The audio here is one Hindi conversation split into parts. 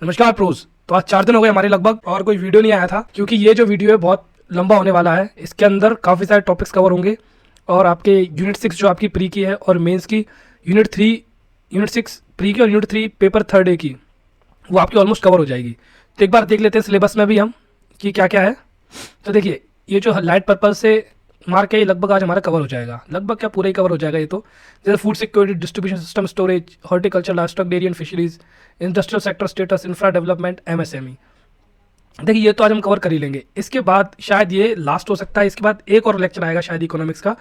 नमस्कार प्रोज। तो आज 4 दिन हो गए हमारे लगभग और कोई वीडियो नहीं आया था क्योंकि ये जो वीडियो है बहुत लंबा होने वाला है। इसके अंदर काफ़ी सारे टॉपिक्स कवर होंगे और आपके यूनिट 6 जो आपकी प्री की है और मेंस की यूनिट 6 प्री की और यूनिट 3 पेपर थर्ड डे की वो आपकी ऑलमोस्ट कवर हो जाएगी। तो एक बार देख लेते हैं सिलेबस में भी हम कि क्या क्या है। तो देखिए ये जो लाइट पर्पल से मार्क है ये लगभग आज हमारा कवर हो जाएगा, लगभग क्या पूरा ही कवर हो जाएगा ये तो। जैसे food security, distribution system, storage, horticulture, livestock, dairy and fisheries, industrial sector status, infra development, MSME. देखिए ये तो आज हम कवर कर ही लेंगे। इसके बाद शायद ये लास्ट हो सकता है, इसके बाद एक और लेक्चर आएगा शायद इकोनॉमिक्स का,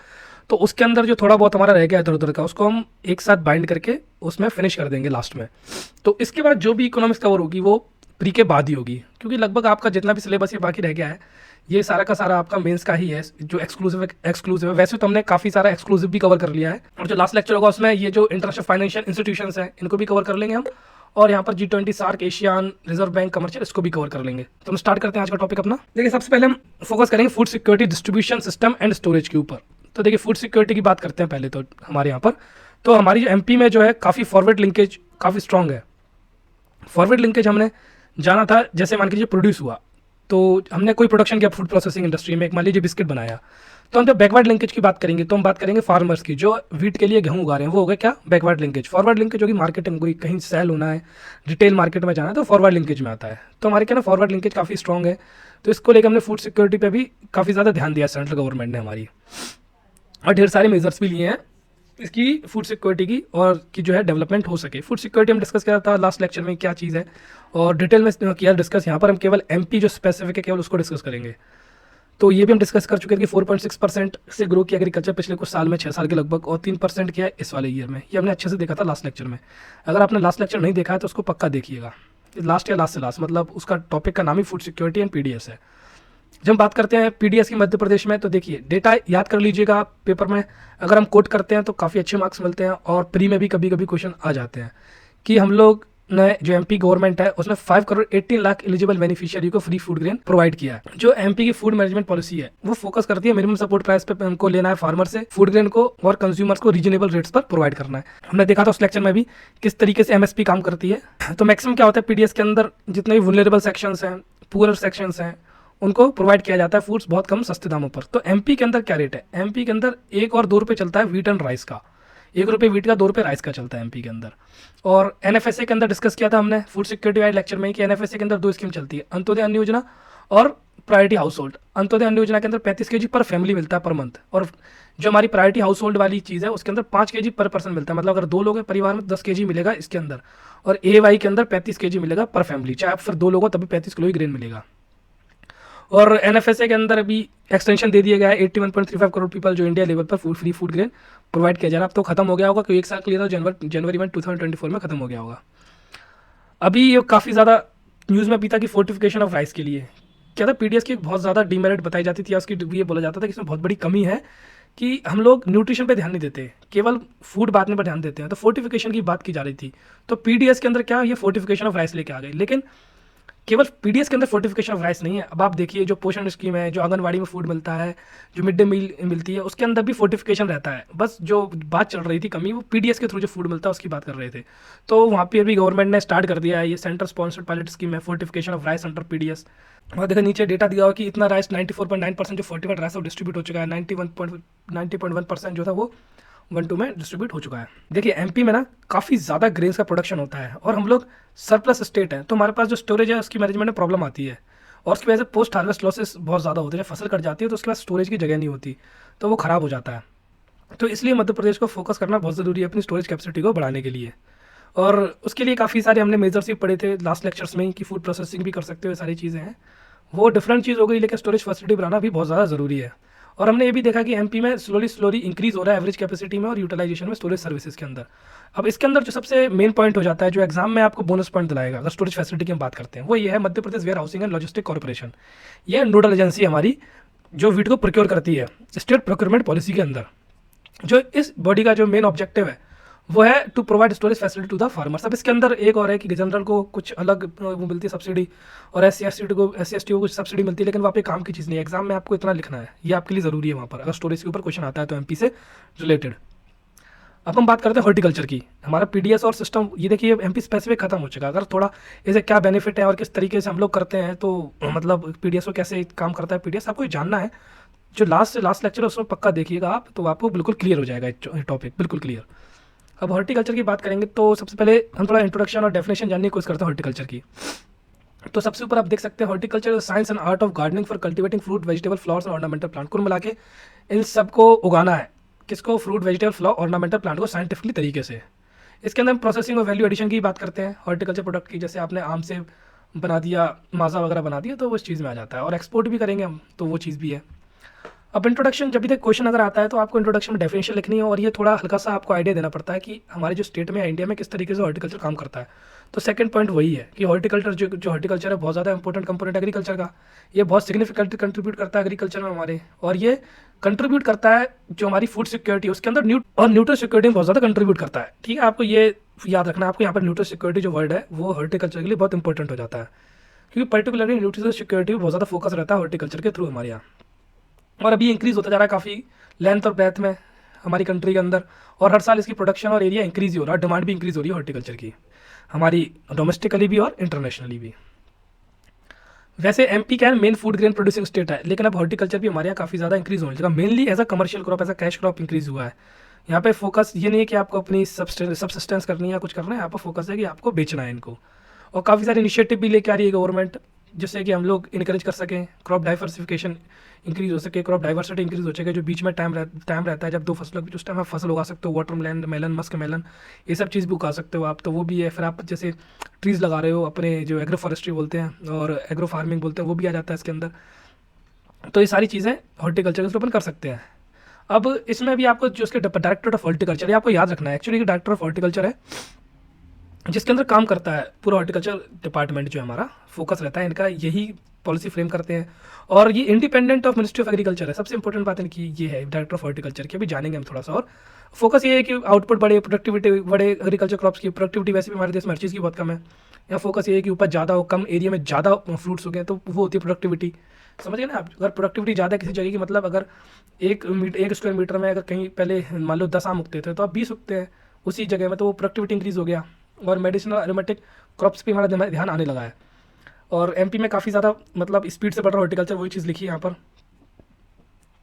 तो उसके अंदर जो थोड़ा बहुत हमारा रह गया इधर उधर का उसको हम एक साथ बाइंड करके उसमें फिनिश कर देंगे लास्ट में। तो इसके बाद जो भी इकोनॉमिक्स कवर होगी वो प्री के बाद ही होगी, क्योंकि लगभग आपका जितना भी सिलेबस ये बाकी रह गया है ये सारा का सारा आपका मेंस का ही है जो एक्सक्लूसिव है। वैसे तो हमने काफ़ी सारा एक्सक्लूसिव भी कवर कर लिया है और जो लास्ट लेक्चर होगा उसमें ये जो इंटरनेशनल फाइनेंशियल इंस्टीट्यूशंस हैं इनको भी कवर कर लेंगे हम, और यहाँ पर G20, SAARC, ASEAN, Reserve Bank, commercial, इसको भी कवर कर लेंगे। तो हम स्टार्ट करते हैं आज का टॉपिक अपना। देखिए सबसे पहले हम फोकस करेंगे food security, distribution system and storage के ऊपर। तो देखिए फूड सिक्योरिटी की बात करते हैं पहले तो हमारे यहाँ पर। तो हमारी एमपी में जो है काफ़ी फॉरवर्ड लिंकेज काफ़ी स्ट्रॉन्ग है। फॉरवर्ड लिंकेज हमने जाना था, जैसे मान लीजिए प्रोड्यूस हुआ तो हमने कोई प्रोडक्शन किया फूड प्रोसेसिंग इंडस्ट्री में, एक मान लीजिए बिस्किट बनाया, तो हम जब बैकवर्ड लिंकेज की बात करेंगे तो हम बात करेंगे फार्मर्स की जो व्हीट के लिए गेहूं उगा रहे हैं, वो हो गया क्या बैकवर्ड लिंकेज। फॉरवर्ड लिंकेज होगी मार्केटिंग, कोई कहीं सेल होना है, रिटेल मार्केट में जाना है तो फॉरवर्ड लिंकेज में आता है। तो हमारे क्या ना फॉरवर्ड लिंकेज काफ़ी स्ट्रॉन्ग है, तो इसको लेकर हमने फूड सिक्योरिटी पर भी काफ़ी ज़्यादा ध्यान दिया सेंट्रल गवर्नमेंट ने हमारी, और ढेर सारे मेजर्स भी लिए हैं इसकी फूड सिक्योरिटी की और की जो है डेवलपमेंट हो सके। फूड सिक्योरिटी हम डिस्कस किया था लास्ट लेक्चर में क्या चीज़ है और डिटेल में किया डिस्कस। यहाँ पर हम केवल एमपी जो स्पेसिफिक है केवल उसको डिस्कस करेंगे। तो ये भी हम डिस्कस कर चुके हैं कि 4.6% से ग्रो किया एग्रीकल्चर पिछले कुछ साल में, 6 साल के लगभग, और 3% किया है इस वाले ईयर में। ये हमने अच्छे से देखा था लास्ट लेक्चर में। अगर आपने लास्ट लेक्चर नहीं देखा है तो उसको पक्का देखिएगा। लास्ट या लास्ट से लास्ट मतलब उसका टॉपिक का नाम ही फूड सिक्योरिटी एंड पीडीएस है। जब हम बात करते हैं पीडीएस की मध्य प्रदेश में, तो देखिए डेटा याद कर लीजिएगा पेपर में अगर हम कोट करते हैं तो काफ़ी अच्छे मार्क्स मिलते हैं, और प्री में भी कभी कभी क्वेश्चन आ जाते हैं कि हम लोग ने जो एमपी गवर्नमेंट है उसने 5 करोड़ 18 लाख एलिजिबल बेनिफिशियरी को फ्री फूड ग्रेन प्रोवाइड किया है। जो एमपी की फूड मैनेजमेंट पॉलिसी है वो फोकस करती है मिनिमम सपोर्ट प्राइस पे हमको लेना है फार्मर से फूड ग्रेन को, और कंज्यूमर्स को रीजनेबल रेट्स पर प्रोवाइड करना है। हमने देखा था उस लेक्चर में भी किस तरीके से एमएसपी काम करती है। तो मैक्सिमम क्या होता है पीडीएस के अंदर जितने भी वुलनरेबल सेक्शंस हैं, पुअर सेक्शंस हैं, उनको प्रोवाइड किया जाता है फूड्स बहुत कम सस्ते दामों पर। तो एमपी के अंदर क्या रेट है, एमपी के अंदर 1 और 2 रुपये चलता है व्हीट एंड राइस का, 1 रुपये व्हीट का, 2 रुपये राइस का चलता है एमपी के अंदर। और एनएफएसए के अंदर डिस्कस किया था हमने फूड सिक्योरिटी वाले लेक्चर में कि एनएफएसए के अंदर 2 स्कीम चलती है, अंत्योदय अन्न योजना और प्रायोरिटी हाउस होल्ड। अंत्योदय अन्न योजना के अंदर 35 kg पर फैमिली मिलता है पर मंथ, और जो हमारी प्रायोरिटी हाउस होल्ड वाली चीज़ है उसके अंदर 5 kg पर पर्सन मिलता है। मतलब अगर 2 लोग हैं परिवार में 10 kg मिलेगा इसके अंदर, और ए वाई के अंदर 35 kg मिलेगा पर फैमिली, चाहे आप फिर 2 लोग हो तभी 35 किलो ही ग्रेन मिलेगा। और एनएफएसए के अंदर अभी एक्सटेंशन दे दिया गया है 81.35 करोड़ पीपल जो इंडिया लेवल पर फ्री फूड ग्रेन प्रोवाइड किया जा रहा है। अब तो खत्म हो गया होगा क्योंकि 1 साल के लिए था, जनवरी में 2024 में खत्म हो गया होगा। अभी ये काफ़ी ज़्यादा न्यूज़ में भी था कि फोर्टिफिकेशन ऑफ राइस के लिए क्या था, पीडीएस की बहुत ज़्यादा डीमेरिट बताई जाती थी, उसकी ये बोला जाता था कि इसमें बहुत बड़ी कमी है कि हम लोग न्यूट्रिशन पे ध्यान नहीं देते, केवल फूड बांटने पर ध्यान देते हैं। तो फोर्टिफिकेशन की बात की जा रही थी, तो पीडीएस के अंदर क्या ये फोर्टिफिकेशन ऑफ राइस लेके आ गए। लेकिन केवल पीडीएस के अंदर फोर्टिफिकेशन ऑफ राइस नहीं है। अब आप देखिए जो पोषण स्कीम है, जो आंगनवाड़ी में फूड मिलता है, जो मिड डे मील मिलती है, उसके अंदर भी फोर्टिफिकेशन रहता है। बस जो बात चल रही थी कमी वो पीडीएस के थ्रू जो फूड मिलता है उसकी बात कर रहे थे। तो वहाँ पे अभी गवर्नमेंट ने स्टार्ट कर दिया है, ये सेंटर स्पॉन्सर्ड पायलट स्कीम है fortification of rice under PDS. और देखो नीचे डेटा दिया हुआ कि इतना राइस 94.9% जो फोर्टिफाइड राइस वो डिस्ट्रीब्यूट हो चुका है, 90.1% जो था वो 1-2 में डिस्ट्रीब्यूट हो चुका है। देखिए एमपी में ना काफ़ी ज़्यादा ग्रेन्स का प्रोडक्शन होता है और हम लोग सरप्लस स्टेट है, तो हमारे पास जो स्टोरेज है उसकी मैनेजमेंट में प्रॉब्लम आती है, और उसकी वजह से पोस्ट हार्वेस्ट लॉसेस बहुत ज़्यादा होते हैं। जब फसल कट जाती है तो उसके बाद स्टोरेज की जगह नहीं होती, तो वो ख़राब हो जाता है। तो इसलिए मध्य प्रदेश को फोकस करना बहुत ज़रूरी है अपनी स्टोरेज कैपेसिटी को बढ़ाने के लिए, और उसके लिए काफ़ी सारे हमने मेजर्स भी पढ़े थे लास्ट लेक्चर्स में कि फूड प्रोसेसिंग भी कर सकते हो, सारी चीज़ें हैं, वो डिफरेंट चीज़ हो गई, लेकिन स्टोरेज फैसिलिटी बनाना भी बहुत ज़्यादा ज़रूरी है। और हमने ये भी देखा कि एमपी में स्लोली इंक्रीज हो रहा है एवरेज कैपेसिटी में और यूटिलाइजेशन में स्टोरेज सर्विसेज के अंदर। अब इसके अंदर जो सबसे मेन पॉइंट हो जाता है, जो एग्जाम में आपको बोनस पॉइंट दिलाएगा अगर स्टोरेज फैसिलिटी की हम बात करते हैं, वो ये है Madhya Pradesh warehousing and logistic corporation. ये नोडल एजेंसी हमारी जो वीट को प्रोक्योर करती है स्टेट प्रोक्योरमेंट पॉलिसी के अंदर। जो इस बॉडी का जो मेन ऑब्जेक्टिव है वो है to provide storage facility to the farmers. अब इसके अंदर एक और है कि जनरल को कुछ अलग वो मिलती है सब्सिडी, और एस सी एस टी को कुछ सब्सिडी मिलती है, लेकिन वहाँ पे काम की चीज़ नहीं है। एग्जाम में आपको इतना लिखना है, ये आपके लिए ज़रूरी है वहाँ पर अगर स्टोरेज के ऊपर क्वेश्चन आता है तो एमपी से रिलेटेड। अब हम बात करते हैं हॉर्टिकल्चर की। हमारा पीडीएस और सिस्टम ये देखिए एमपी स्पेसिफिक खत्म हो चुका है। अगर थोड़ा इसे क्या बेनिफिट है और किस तरीके से हम लोग करते हैं, तो मतलब पीडीएस को कैसे काम करता है पीडीएस आपको जानना है, जो लास्ट लेक्चर है उसमें पक्का देखिएगा आप, तो आपको बिल्कुल क्लियर हो जाएगा टॉपिक, बिल्कुल क्लियर। अब हॉर्टिकल्चर की बात करेंगे तो सबसे पहले हम थोड़ा इंट्रोडक्शन और डेफिनेशन जानने की कोशिश करते हैं हॉर्टिकल्चर की। तो सबसे ऊपर आप देख सकते हैं horticulture science and art of gardening for cultivating fruit vegetable flowers और ऑर्नामेंटल प्लांट। कुल मिला के इन सबको उगाना है, किसको, fruit vegetable flower ornamental plant को साइंटिफिकली तरीके से। इसके अंदर हम प्रोसेसिंग और वैल्यू एडिशन की बात करते हैं हॉर्टिकल्चर प्रोडक्ट की, जैसे आपने आम से बना दिया, माजा वगैरह बना दिया, तो वो उस चीज़ में आ जाता है। और एक्सपोर्ट भी करेंगे हम, तो वो चीज़ भी है। अब इंट्रोडक्शन, जब भी तक क्वेश्चन अगर आता है तो आपको इंट्रोडक्शन में डेफिनेशन लिखनी है, और ये थोड़ा हल्का सा आपको आइडिया देना पड़ता है कि हमारे जो स्टेट में इंडिया में किस तरीके से हॉर्टिकल्चर काम करता है। तो सेकंड पॉइंट वही है कि हॉर्टिकल्चर जो हॉर्टिकल्चर है बहुत ज़्यादा इंपॉर्टेंट कंपोनेंट एग्रीकल्चर का, ये बहुत सिग्निफिकेंट कंट्रीब्यूट करता है एग्रीकल्चर में हमारे, और ये कंट्रीब्यूट करता है जो हमारी फूड सिक्योरिटी उसके अंदर न्यूट्रिशन सिक्योरिटी में बहुत ज़्यादा कंट्रीब्यूट करता है। ठीक है, आपको ये याद रखना है, आपको यहाँ पर न्यूट्रिशन सिक्योरिटी जो वर्ड है वो हॉर्टिकल्चर के लिए बहुत इंपॉर्टेंट हो जाता है, क्योंकि पर्टिकुलरली न्यूट्रिशन सिक्योरिटी में बहुत ज़्यादा फोकस रहता है हॉर्टिकल्चर के थ्रू हमारे यहाँ। और अभी इंक्रीज़ होता जा रहा है काफ़ी लेंथ और ब्रेथ में हमारी कंट्री के अंदर, और हर साल इसकी प्रोडक्शन और एरिया इंक्रीज़ ही हो रहा है, डिमांड भी इंक्रीज़ हो रही है हॉर्टिकल्चर की, हमारी डोमेस्टिकली भी और इंटरनेशनली भी। वैसे एमपी क्या है, main food grain producing state है, लेकिन अब हॉर्टिकल्चर भी हमारे यहाँ काफ़ी ज़्यादा इंक्रीज़ होने लगा, mainly as a commercial crop, as a cash crop increase हुआ है। यहाँ पे फोकस ये नहीं है कि आपको अपनी सबसिस्टेंस करनी है या कुछ करना है, यहाँ पर फोकस है कि आपको बेचना है इनको। और काफ़ी सारे इनिशिएटिव भी लेके आ रही है गवर्नमेंट, जिससे कि हम लोग इनकरेज कर सकें, क्रॉप डाइवर्सिफिकेशन इंक्रीज हो सके, क्रॉप डाइवर्सिटी इंक्रीज हो सके, जो बीच में टाइम रहता है जब दो फसलों के बीच, उस टाइम आप फसल उगा सकते हो, वाटरमेलन, मेलन, मस्क मेलन, ये सब चीज़ भी उगा सकते हो आप, तो वो भी है। फिर आप जैसे ट्रीज़ लगा रहे हो, अपने जो एग्रो फॉरेस्ट्री बोलते हैं और एग्रो फार्मिंग बोलते हैं, वो भी आ जाता है इसके अंदर। तो ये सारी चीज़ें हॉर्टिकल्चर के थ्रू अपन कर सकते हैं। अब इसमें भी आपको जो उसके डायरेक्टर ऑफ हॉर्टिकल्चर, ये आपको याद रखना है, एक्चुअली डायरेक्टर ऑफ हॉर्टिकल्चर है जिसके अंदर काम करता है पूरा हॉर्टिकल्चर डिपार्टमेंट, जो हमारा फोकस रहता है, इनका यही पॉलिसी फ्रेम करते हैं, और ये independent of ministry of agriculture है। सबसे इंपॉर्टेंट बात इनकी ये है डायरेक्टर ऑफ हॉर्टिकल्चर की, अभी जानेंगे हम थोड़ा सा। और फोकस ये है कि आउटपुट बढ़े, प्रोडक्टिविटी बढ़े, एग्रीकल्चर क्रॉप्स की प्रोडक्टिविटी वैसे भी हमारे देश में हर चीज़ की बहुत कम है। यहाँ फोकस ये है कि उपज ज़्यादा हो, कम एरिया में ज़्यादा फ्रूट्स हो गए, तो वो होती है प्रोडक्टिविटी। समझ गए ना आप, अगर प्रोडक्टिविटी ज़्यादा है किसी जगह की, मतलब अगर एक स्क्वायर मीटर में अगर कहीं पहले मान लो 10 आम उगते थे, तो अब 20 उगते हैं उसी जगह में, तो वो प्रोडक्टिविटी इंक्रीज़ हो गया। और मेडिसिनल एरोमेटिक क्रॉप्स पे हमारा ध्यान आने लगा है, और एमपी में काफ़ी ज़्यादा मतलब स्पीड से बढ़ रहा है हॉर्टिकल्चर, वही चीज़ लिखी है यहाँ पर।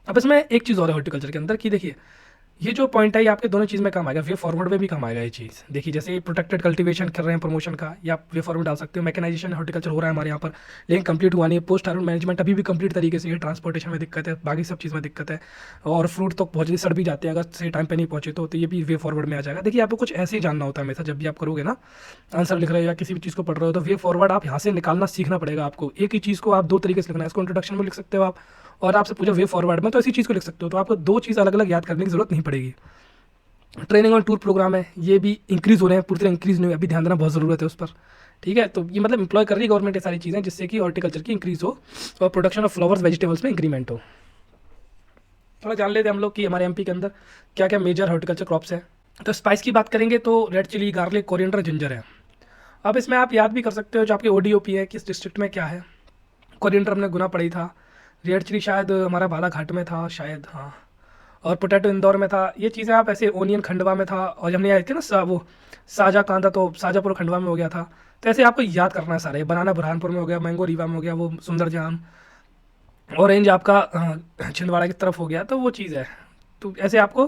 अब इसमें एक चीज़ और है हॉर्टिकल्चर के अंदर कि देखिए, ये जो पॉइंट है ये आपके दोनों चीज़ में काम आएगा, वे फॉरवर्ड में भी काम आएगा ये चीज़। देखिए जैसे प्रोटेक्टेड कल्टीवेशन कर रहे हैं प्रमोशन का, या आप वे फॉरवर्ड डाल सकते हो। मैकेनाइजेशन हॉर्टिकल्चर हो रहा है हमारे यहाँ पर, लेकिन कंप्लीट हुआ नहीं है। पोस्ट हार्वेस्ट मैनेजमेंट अभी भी कंप्लीट तरीके से, ये ट्रांसपोर्टेशन में दिक्कत है, बाकी सब चीज़ में दिक्कत है, और फ्रूट तो बहुत जल्दी सड़ भी जाते हैं अगर सही टाइम पर नहीं पहुँचे तो ये भी वे फॉरवर्ड में आ जाएगा। देखिए आपको कुछ ऐसे ही जानना होता है हमेशा, जब भी आप करोगे ना आंसर लिख रहे हो या किसी भी चीज़ को पढ़ रहे हो, तो वे फॉरवर्ड आप यहाँ से निकालना सीखना पड़ेगा आपको। एक ही चीज़ को आप दो तरीके से लिखना है, इसको इंट्रोडक्शन में लिख सकते हो आप, और आपसे पूछो वे फॉरवर्ड में तो इसी चीज़ को लिख सकते हो, तो आपको दो चीज़ अलग अलग याद करने की जरूरत नहीं पड़ेगी। ट्रेनिंग और टूर प्रोग्राम है, ये भी इंक्रीज़ हो रहे हैं, पूरी तरह इंक्रीज़ नहीं हुए, अभी ध्यान देना बहुत ज़रूरत है उस पर। ठीक है, तो ये मतलब इंप्लॉय कर रही है गवर्नमेंट ये सारी चीज़ें, जिससे कि हॉर्टिकल्चर की इंक्रीज़ हो और प्रोडक्शन ऑफ फ्लावर्स वेजिटेबल्स में इंक्रीमेंट हो। थोड़ा जान लेते हैं हम लोग कि हमारे एमपी के अंदर क्या क्या मेजर हॉर्टिकल्चर क्रॉप्स हैं। तो स्पाइस की बात करेंगे तो red chilli, garlic, coriander, ginger है। अब इसमें आप याद भी कर सकते हो जो आपके ODOP है किस डिस्ट्रिक्ट में क्या है। कोरिएंडर हमने गुना पड़ी था, रेड चिली शायद हमारा बालाघाट में था शायद, हाँ, और पोटैटो इंदौर में था। ये चीज़ें आप ऐसे, ओनियन खंडवा में था, और हमने याद किया ना वो साजा कांदा, तो साजापुर खंडवा में हो गया था। तो ऐसे आपको याद करना है सारे। बनाना बुरहानपुर में हो गया, मैंगो रीवा में हो गया, वो सुंदर जाम, ऑरेंज आपका छिंदवाड़ा की तरफ हो गया, तो वो चीज़ है। तो ऐसे आपको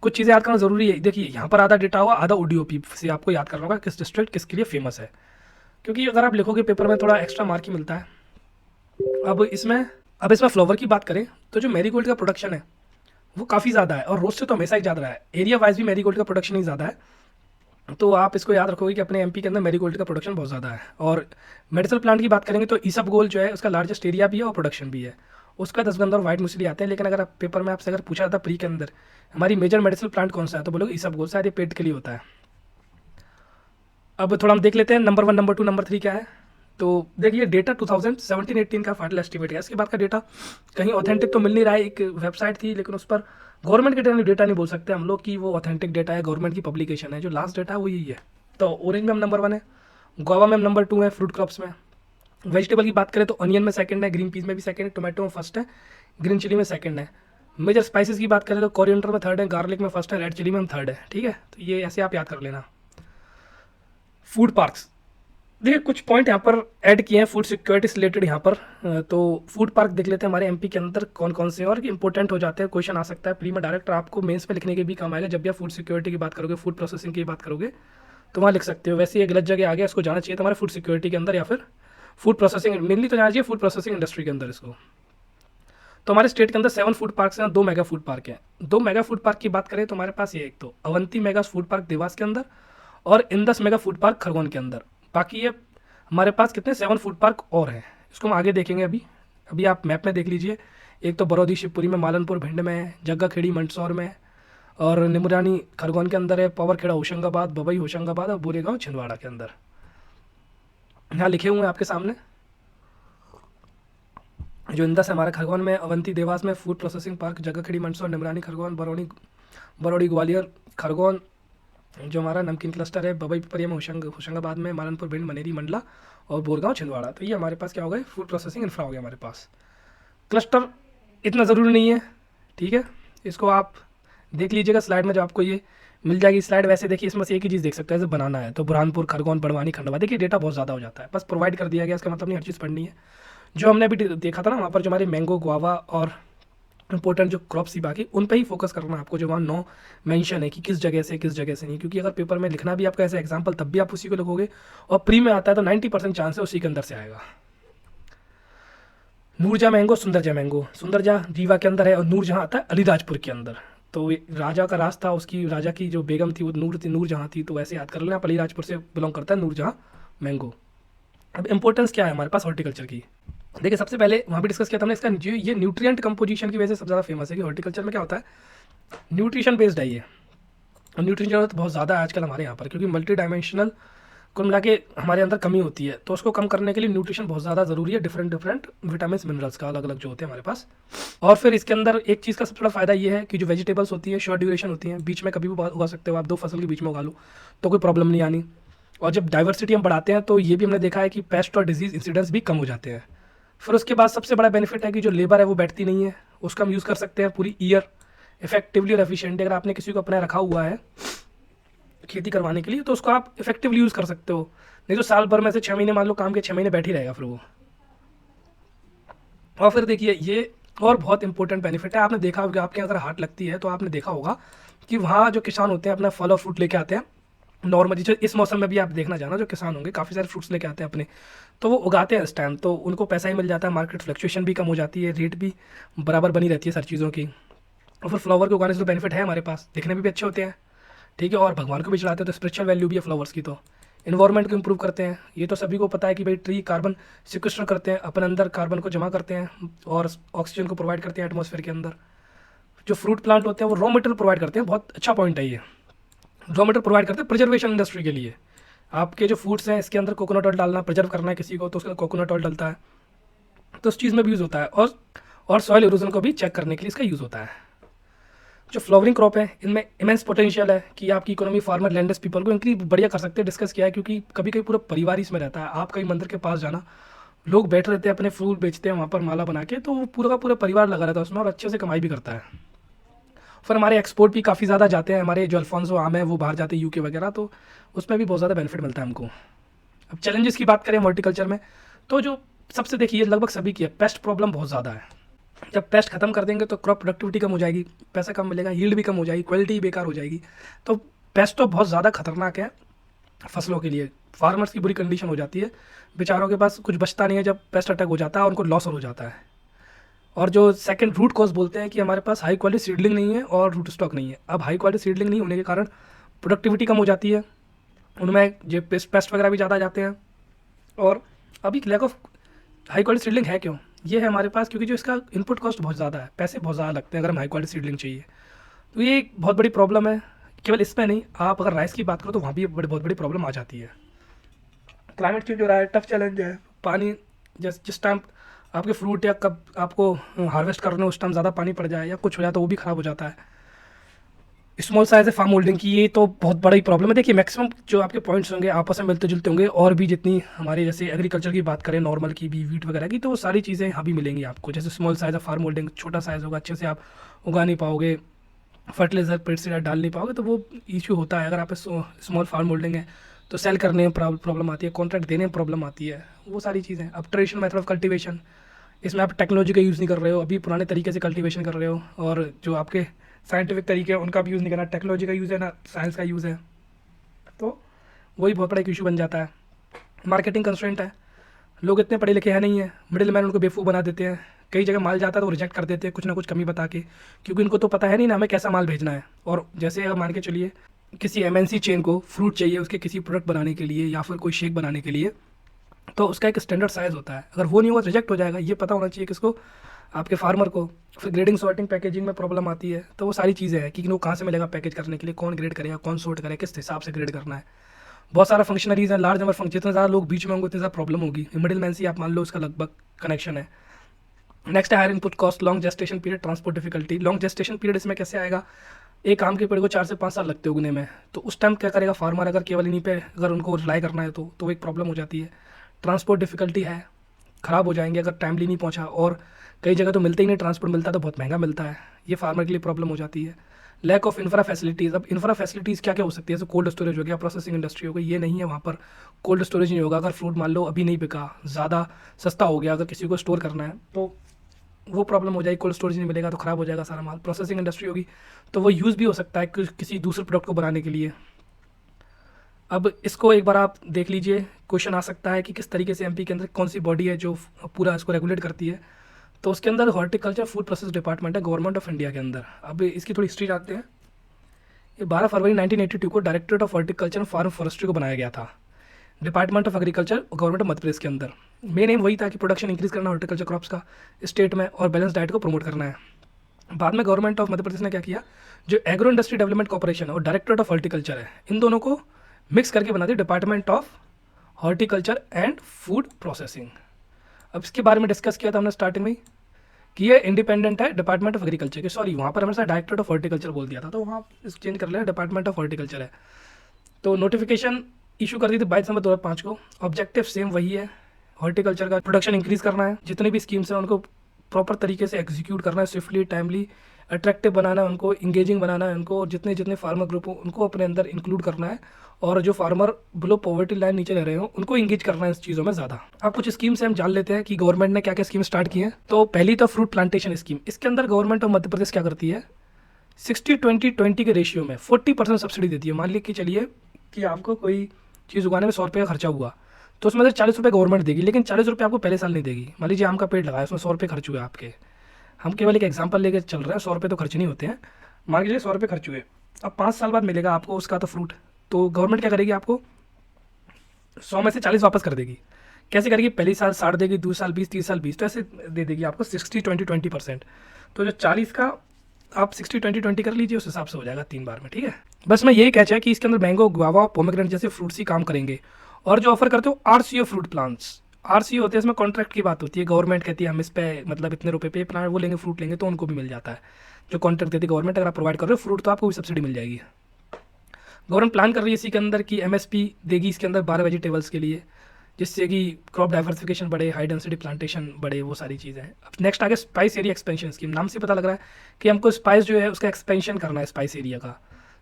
कुछ चीज़ें याद करना ज़रूरी है। देखिए यहाँ पर आधा डेटा होगा, आधा ODOP से आपको याद करना होगा किस डिस्ट्रिक्ट किसके लिए फेमस है, क्योंकि अगर आप लिखोगे पेपर में थोड़ा एक्स्ट्रा मार्क ही मिलता है। अब इसमें फ्लावर की बात करें तो जो मैरीगोल्ड का प्रोडक्शन है वो काफ़ी ज़्यादा है, और रोज से तो हमेशा ही ज़्यादा रहा है। एरिया वाइज भी मैरीगोल्ड का प्रोडक्शन ही ज़्यादा है, तो आप इसको याद रखोगे कि अपने एमपी के अंदर मैरीगोल्ड का प्रोडक्शन बहुत ज़्यादा है। और मेडिसिनल प्लांट की बात करेंगे तो ईसबगोल जो है उसका लार्जेस्ट एरिया भी है और प्रोडक्शन भी है। उसका 10 और वाइट मुसली आते हैं, लेकिन अगर आप पेपर में आपसे अगर पूछा जाता प्री के अंदर हमारी मेजर मेडिसिनल प्लांट कौन सा है, तो बोलोगे ईसबगोल, शायद ये पेट के लिए होता है। अब थोड़ा हम देख लेते हैं नंबर 1, नंबर 2, नंबर 3 क्या है। तो देखिए डेटा 2017-18 का फाइनल एस्टिमेट है। इसके बाद का डेटा कहीं ऑथेंटिक तो मिल नहीं रहा है, एक वेबसाइट थी लेकिन उस पर गवर्नमेंट के डेटा नहीं बोल सकते हम लोग कि वो ऑथेंटिक डेटा है, गवर्नमेंट की पब्लिकेशन है। जो लास्ट डेटा है वो यही है। तो ऑरेंज में हम नंबर 1 है, गोवा में हम नंबर 2 है फ्रूट क्रॉप्स में। वेजिटेबल की बात करें तो अनियन में सेकंड है, ग्रीन पीस में भी सेकंड है, टोमेटो में फर्स्ट है, ग्रीन चिली में सेकंड है। मेजर स्पाइसेस की बात करें तो कोरिएंडर में थर्ड है, गार्लिक में फर्स्ट है, रेड चिली में हम थर्ड है, ठीक है। तो ये ऐसे आप याद कर लेना। फूड पार्क्स, देखिए कुछ पॉइंट यहाँ पर ऐड किए हैं फूड सिक्योरिटी से रिलेटेड यहाँ पर। तो फूड पार्क देख लेते हैं हमारे एमपी के अंदर कौन कौन से हैं और इंपॉर्टेंट हो जाते हैं, क्वेश्चन आ सकता है प्री में डायरेक्ट, आपको मेंस में लिखने के भी काम आएगा। जब भी आप फूड सिक्योरिटी की बात करोगे, फूड प्रोसेसिंग की बात करोगे, तो वहाँ लिख सकते हो। वैसे ये गलत जगह आ गया, इसको जाना चाहिए हमारे फूड सिक्योरिटी के अंदर या फिर फूड प्रोसेसिंग, मेनली तो जाना चाहिए फूड प्रोसेसिंग इंडस्ट्री के अंदर इसको। तो हमारे स्टेट के अंदर 7 फूड पार्क्स हैं, 2 मेगा फूड पार्क हैं। 2 मेगा फूड पार्क की बात करें तो हमारे पास ये एक तो Avanti mega food park Dewas के अंदर और Indus mega food park Khargone के अंदर। बाकी ये हमारे पास कितने 7 फूड पार्क और हैं, इसको हम आगे देखेंगे। अभी अभी आप मैप में देख लीजिए, एक तो बरौदी शिवपुरी में, मालनपुर भिंड में है, जग्गा खेड़ी मंदसौर में, और निमरानी खरगोन के अंदर है, पावर खेड़ा होशंगाबाद, बबई होशंगाबाद और बोरेगांव छिंदवाड़ा के अंदर। यहाँ लिखे हुए हैं आपके सामने। जो इंदस है हमारा खरगोन में, अवंती देवास में, फूड प्रोसेसिंग पार्क जगह खेड़ी मंदसौर, निमरानी खरगोन, बरौड़ी ग्वालियर खरगोन। जो हमारा नमकीन क्लस्टर है बबई पिपरिया में, होशंगाबाद में, मालनपुर भिंड मनेरी मंडला और बोरगांव छिंदवाड़ा। तो ये हमारे पास क्या हो गए, फूड प्रोसेसिंग इंफ्रा हो गया हमारे पास। क्लस्टर इतना ज़रूरी नहीं है, ठीक है, इसको आप देख लीजिएगा स्लाइड में जो आपको ये मिल जाएगी स्लाइड। वैसे देखिए इसमें से एक ही चीज़ देख सकते हैं, जैसे बनाना है तो बुरहानपुर खरगोन बड़वानी खंडवा, देखिए डेटा बहुत ज़्यादा हो जाता है, बस प्रोवाइड कर दिया गया, इसका मतलब नहीं हर चीज़ पढ़नी है। जो हमने अभी देखा था ना वहाँ पर, जो हमारे मैंगो गुआवा और इंपॉर्टेंट जो क्रॉप्स थी बाकी, उन पे ही फोकस करना है आपको। जो वहाँ 9 मेंशन है कि किस जगह से किस जगह से नहीं, क्योंकि अगर पेपर में लिखना भी आपका ऐसा एग्जांपल तब भी आप उसी को लिखोगे, और प्री में आता है तो 90% चांस है उसी के अंदर से आएगा। नूरजहाँ मैंगो, सुंदरजहाँ मैंगो, सुंदरजहाँ रीवा के अंदर है और नूरजहाँ आता है अलीराजपुर के अंदर। तो राजा का राज था, उसकी राजा की जो बेगम थी वो नूरजहाँ थी, तो वैसे याद कर लेना, आप अलीराजपुर से बिलोंग करता है नूरजहाँ मैंगो। अब इंपॉर्टेंस क्या है हमारे पास हॉर्टिकल्चर की, देखिए सबसे पहले वहाँ भी डिस्कस किया था हमने, इसका जो ये न्यूट्रिएंट कंपोजिशन की वजह से सबसे ज़्यादा फेमस है कि हॉर्टिकल्चर में क्या होता है, न्यूट्रिशन बेस्ड है ये। और न्यूट्रिशन जरूरत बहुत ज़्यादा है आजकल हमारे यहाँ पर, क्योंकि मल्टी डायमेंशनल कुल मिला के हमारे अंदर कमी होती है, तो उसको कम करने के लिए न्यूट्रिशन बहुत ज़्यादा ज़रूरी है, डिफरेंट विटामिन मिनरल्स का अलग अलग जो होते हैं हमारे पास। और फिर इसके अंदर एक चीज़ का सबसे बड़ा फायदा ये है कि जो वेजिटेबल्स होती है शॉर्ट ड्यूरेशन होती हैं, बीच में कभी भी उगा सकते हो आप, 2 फसल के बीच में उगा लो तो कोई प्रॉब्लम नहीं आनी। और जब डाइवर्सिटी हम बढ़ाते हैं तो ये भी हमने देखा है कि पेस्ट और डिजीज़ इंसिडेंट्स भी कम हो जाते हैं। फिर उसके बाद सबसे बड़ा बेनिफिट है कि जो लेबर है वो बैठती नहीं है, उसका हम यूज़ कर सकते हैं पूरी ईयर इफेक्टिवली और एफिशिएंटली। अगर आपने किसी को अपना रखा हुआ है खेती करवाने के लिए तो उसको आप इफेक्टिवली यूज़ कर सकते हो, नहीं तो साल भर में से 6 महीने मान लो काम के 6 महीने बैठ ही रहेगा फिर वो। और फिर देखिए ये और बहुत इंपॉर्टेंट बेनिफिट है, आपने देखा होगा आपके अगर हाट लगती है तो आपने देखा होगा कि वहाँ जो किसान होते हैं अपना फल और फ्रूट लेके आते हैं नॉर्मली, जो इस मौसम में भी आप देखना जाना, जो किसान होंगे काफ़ी सारे फ्रूट्स लेके आते हैं अपने, तो वो उगाते हैं इस टाइम, तो उनको पैसा ही मिल जाता है, मार्केट फ्लक्चुएशन भी कम हो जाती है, रेट भी बराबर बनी रहती है सारी चीज़ों की। और फिर फ्लावर के उगाने से तो बेनिफिट है हमारे पास, दिखने में भी अच्छे होते हैं, ठीक है, और भगवान को भी चढ़ाते हैं, तो स्पिरिचुअल वैल्यू भी है फ्लावर्स की। तो इन्वायरमेंट को इंप्रूव करते हैं, ये तो सभी को पता है कि भाई ट्री कार्बन सिक्वेस्टर करते हैं, अपने अंदर कार्बन को जमा करते हैं और ऑक्सीजन को प्रोवाइड करते हैं एटमॉस्फेयर के अंदर। जो फ्रूट प्लांट होते हैं वो रॉ मटेरियल प्रोवाइड करते हैं, बहुत अच्छा पॉइंट है ये, रॉ मटेरियल प्रोवाइड करते हैं प्रिजर्वेशन इंडस्ट्री के लिए। आपके जो फूड्स हैं इसके अंदर कोकोनट ऑयल डालना, प्रिजर्व करना है किसी को तो उसके अंदर कोकोनट ऑयल डलता है, तो उस चीज़ में भी यूज़ होता है। और सॉइल इरोजन को भी चेक करने के लिए इसका यूज़ होता है। जो फ्लावरिंग क्रॉप है इनमें इमेंस पोटेंशियल है कि आपकी इकोनॉमी फार्मर लैंडर्स पीपल को इंक्रीज बढ़िया कर सकते हैं, डिस्कस किया है, क्योंकि कभी कभी पूरा परिवार इसमें रहता है। आप कहीं मंदिर के पास जाना, लोग बैठ रहते हैं अपने फूल बेचते हैं वहाँ पर माला बना के, तो वो पूरा का पूरा परिवार लगा रहता है उसमें और अच्छे से कमाई भी करता है। फिर हमारे एक्सपोर्ट भी काफ़ी ज़्यादा जाते हैं, हमारे जो अल्फांसो आम है वो बाहर जाते हैं यूके वगैरह, तो उसमें भी बहुत ज़्यादा बेनिफिट मिलता है हमको। अब चैलेंजेस की बात करें हॉर्टिकल्चर में, तो जो सबसे देखिए लगभग सभी की है, पेस्ट प्रॉब्लम बहुत ज़्यादा है। जब पेस्ट खत्म कर देंगे तो क्रॉप प्रोडक्टिविटी कम हो जाएगी, पैसा कम मिलेगा, यील्ड भी कम हो जाएगी, क्वालिटी बेकार हो जाएगी। तो पेस्ट तो बहुत ज़्यादा खतरनाक है फसलों के लिए, फार्मर्स की बुरी कंडीशन हो जाती है, बेचारों के पास कुछ बचता नहीं है जब पेस्ट अटैक हो जाता है, उनको लॉस हो जाता है। और जो सेकंड रूट कॉज बोलते हैं कि हमारे पास हाई क्वालिटी सीडलिंग नहीं है और रूट स्टॉक नहीं है। अब हाई क्वालिटी सीडलिंग नहीं होने के कारण प्रोडक्टिविटी कम हो जाती है, उनमें जो पेस्ट वगैरह भी ज़्यादा जाते हैं। और अभी lack of high quality seedling है क्यों, ये है हमारे पास क्योंकि जो इसका इनपुट कॉस्ट बहुत ज़्यादा है, पैसे बहुत ज़्यादा लगते हैं अगर हम हाई क्वालिटी सीडलिंग चाहिए, तो ये एक बहुत बड़ी प्रॉब्लम है। केवल इसमें नहीं, आप अगर राइस की बात करो तो वहाँ भी बहुत बड़ी प्रॉब्लम आ जाती है। क्लाइमेट चेंज हो रहा है, टफ चैलेंज है, पानी जिस टाइम आपके फ्रूट या कब आपको हार्वेस्ट करना है उस टाइम ज़्यादा पानी पड़ जाए या कुछ हो जाए तो वो भी ख़राब हो जाता है। स्मॉल साइज है फार्म होल्डिंग की, ये तो बहुत बड़ा ही प्रॉब्लम है। देखिए मैक्सिमम जो आपके पॉइंट्स होंगे आपस में मिलते जुलते होंगे, और भी जितनी हमारे जैसे एग्रीकल्चर की बात करें नॉर्मल की भी, वीट वगैरह की, तो वो सारी चीज़ें यहाँ भी मिलेंगी आपको। जैसे स्मॉल साइज है फार्म होल्डिंग, छोटा साइज़ होगा, अच्छे से आप उगा नहीं पाओगे, फर्टिलाइजर पेस्टिसाइड डाल नहीं पाओगे, तो वो इशू होता है। अगर आप स्मॉल फार्म होल्डिंग है तो सेल करने में प्रॉब्लम आती है, कॉन्ट्रैक्ट देने में प्रॉब्लम आती है, वो सारी चीज़ें। अब ट्रेडिशनल मेथड ऑफ कल्टीवेशन, इसमें आप टेक्नोलॉजी का यूज़ नहीं कर रहे हो, अभी पुराने तरीके से कल्टीवेशन कर रहे हो, और जो आपके साइंटिफिक तरीके हैं उनका भी यूज़ नहीं करना, टेक्नोलॉजी का यूज़ है ना साइंस का यूज़ है, तो वही बहुत बड़ा एक इशू बन जाता है। मार्केटिंग कंस्ट्रेंट है, लोग इतने पढ़े लिखे हैं नहीं है, मिडिल मैन उनको बेवकूफ़ बना देते हैं, कई जगह माल जाता है तो वो रिजेक्ट कर देते हैं कुछ ना कुछ कमी बता के, क्योंकि उनको तो पता है नहीं ना हमें कैसा माल भेजना है। और जैसे अगर मान के चलिए किसी एमएनसी चेन को फ्रूट चाहिए उसके किसी प्रोडक्ट बनाने के लिए या फिर कोई शेक बनाने के लिए, तो उसका एक स्टैंडर्ड साइज़ होता है, अगर वो नहीं हुआ रिजेक्ट हो जाएगा, ये पता होना चाहिए किसको, आपके फार्मर को। फिर ग्रेडिंग सॉर्टिंग पैकेजिंग में प्रॉब्लम आती है, तो वो सारी चीज़ें हैं कि वो कहाँ से मिलेगा पैकेज करने के लिए, कौन ग्रेड करेगा, कौन सॉर्ट करेगा, किस हिसाब से ग्रेड करना है। बहुत सारा फंक्शनरीज है, लार्ज नंबर फंक्शन, जितने ज़्यादा लोग बीच में होंगे उतनी ज़्यादा प्रॉब्लम होगी। मिडिल मैन से आप मान लो उसका लगभग कनेक्शन है। नेक्स्ट है higher input cost, long gestation period, transport difficulty. Long gestation period इसमें कैसे आएगा, एक आम के पेड़ को 4 से 5 साल लगते उगने में, तो उस टाइम क्या करेगा फार्मर, अगर केवल इन्हीं पे अगर उनको रिलाई करना है तो एक प्रॉब्लम हो जाती है। ट्रांसपोर्ट डिफिकल्टी है, ख़राब हो जाएंगे अगर टाइमली नहीं पहुंचा, और कई जगह तो मिलते ही नहीं, ट्रांसपोर्ट मिलता है तो बहुत महंगा मिलता है, ये फार्मर के लिए प्रॉब्लम हो जाती है। लैक ऑफ इंफ्रा फैसिलिटीज़, अब इंफ्रा फैसिलिटीज़ क्या क्या हो सकती है, जैसे कोल्ड स्टोरेज हो गया, प्रोसेसिंग इंडस्ट्री हो गई, ये नहीं है वहाँ पर, कोल्ड स्टोरेज नहीं होगा। अगर फ्रूट मान लो अभी नहीं बिका, ज़्यादा सस्ता हो गया, अगर किसी को स्टोर करना है तो वो प्रॉब्लम हो जाएगी, कोल्ड स्टोरेज नहीं मिलेगा तो ख़राब हो जाएगा सारा माल। प्रोसेसिंग इंडस्ट्री होगी तो वो यूज़ भी हो सकता है किसी दूसरे प्रोडक्ट को बनाने के लिए। अब इसको एक बार आप देख लीजिए, क्वेश्चन आ सकता है कि किस तरीके से एमपी के अंदर कौन सी बॉडी है जो पूरा इसको रेगुलेट करती है, तो उसके अंदर हॉर्टिकल्चर फूड प्रोसेस डिपार्टमेंट है गवर्नमेंट ऑफ इंडिया के अंदर। अब इसकी थोड़ी हिस्ट्री जानते हैं। ये 12 फरवरी 1982 को directorate of horticulture and farm forestry को बनाया गया था, department of agriculture government of Madhya Pradesh के अंदर। मेन एम वही था कि प्रोडक्शन इंक्रीज करना हॉर्टिकल्चर क्रॉप्स का स्टेट में, और बैलेंस डाइट को प्रमोट करना है। बाद में गवर्नमेंट ऑफ मध्य प्रदेश ने क्या किया, जो एग्रो इंडस्ट्री डेवलपमेंट कॉर्पोरेशन है और डायरेक्टरेट ऑफ हॉर्टिकल्चर है, इन दोनों को मिक्स करके बना दिया department of horticulture and food processing. अब इसके बारे में डिस्कस किया था हमने स्टार्टिंग में ही, कि ये इंडिपेंडेंट है डिपार्टमेंट ऑफ एग्रीकल्चर के, सॉरी वहाँ पर हमेशा डायरेक्टरेट ऑफ हॉर्टिकल्चर बोल दिया था, तो वहाँ इस चेंज कर लिया डिपार्टमेंट ऑफ हॉर्टिकल्चर है। तो नोटिफिकेशन इशू कर दी थी 22 नवंबर 2005 को। ऑब्जेक्टिव सेम वही है, हॉर्टिकल्चर का प्रोडक्शन इंक्रीज करना है, जितनी भी स्कीम्स हैं उनको प्रॉपर तरीके से एग्जीक्यूट करना है, स्विफ्टली टाइमली अट्रैक्टिव बनाना है, उनको इंगेजिंग बनाना है, उनको जितने जितने फार्मर ग्रुप हो उनको अपने अंदर इंक्लूड करना है, और जो फार्मर बिलो पॉवर्टी लाइन नीचे रह रहे हो उनको इंगेज करना है इस चीज़ों में ज़्यादा। अब कुछ स्कीम से हम जान लेते हैं कि गवर्नमेंट ने क्या क्या स्कीम स्टार्ट की है। तो पहली तो फ्रूट प्लांटेशन स्कीम, इसके अंदर गवर्नमेंट ऑफ मध्य प्रदेश क्या करती है, 60-20-20 के रेशियो में 40% सब्सिडी देती है। मान लीजिए कि चलिए कि आपको कोई चीज़ उगाने में 100 रुपये का खर्चा हुआ, तो उसमें से 40 रुपये गवर्नमेंट देगी, लेकिन 40 रुपये आपको पहले साल नहीं देगी। मान लीजिए आम का पेड़ लगाया, उसमें 100 रुपये खर्च हुए आपके, हम केवल एक एग्जांपल लेकर चल रहे हैं, 100 रुपये तो खर्च नहीं होते हैं, मान लीजिए 100 रुपये खर्च हुए, अब 5 साल बाद मिलेगा आपको उसका तो फ्रूट, तो गवर्नमेंट क्या करेगी, आपको 100 में से 40 वापस कर देगी। कैसे करेगी, पहली साल 60 देगी, दूसरे साल 20, तीसरे साल 20, तो ऐसे दे देगी आपको 60-20-20%। तो जो 40 का आप 60-20-20 कर लीजिए, उस हिसाब से हो जाएगा 3 बार में, ठीक है। बस मैं यही कहना है कि इसके अंदर मैंगो, गुआवा, पोमेग्रेनेट जैसे फ्रूट्स ही काम करेंगे। और जो ऑफर करते हो आरसीओ फ्रूट प्लांट्स, आरसीओ होते हैं, इसमें कॉन्ट्रैक्ट की बात होती है, गवर्नमेंट कहती है हम इस पे मतलब इतने रुपए पे प्लांट वो लेंगे, फ्रूट लेंगे, तो उनको भी मिल जाता है। जो कॉन्ट्रैक्ट देती है गवर्नमेंट, अगर आप प्रोवाइड कर रहे हो फ्रूट तो आपको भी सब्सिडी मिल जाएगी। गवर्नमेंट प्लान कर रही है इसी के अंदर की एमएसपी देगी इसके अंदर 12 वेजिटेबल्स के लिए, जिससे कि क्रॉप डाइवर्सिफिकेशन बढ़े, हाई डेंसिटी प्लांटेशन बढ़े, वो सारी चीज़ें हैं। अब नेक्स्ट आगे स्पाइस एरिया एक्सपेंशन स्कीम, नाम से पता लग रहा है कि हमको स्पाइस जो है उसका एक्सपेंशन करना है, स्पाइस एरिया का,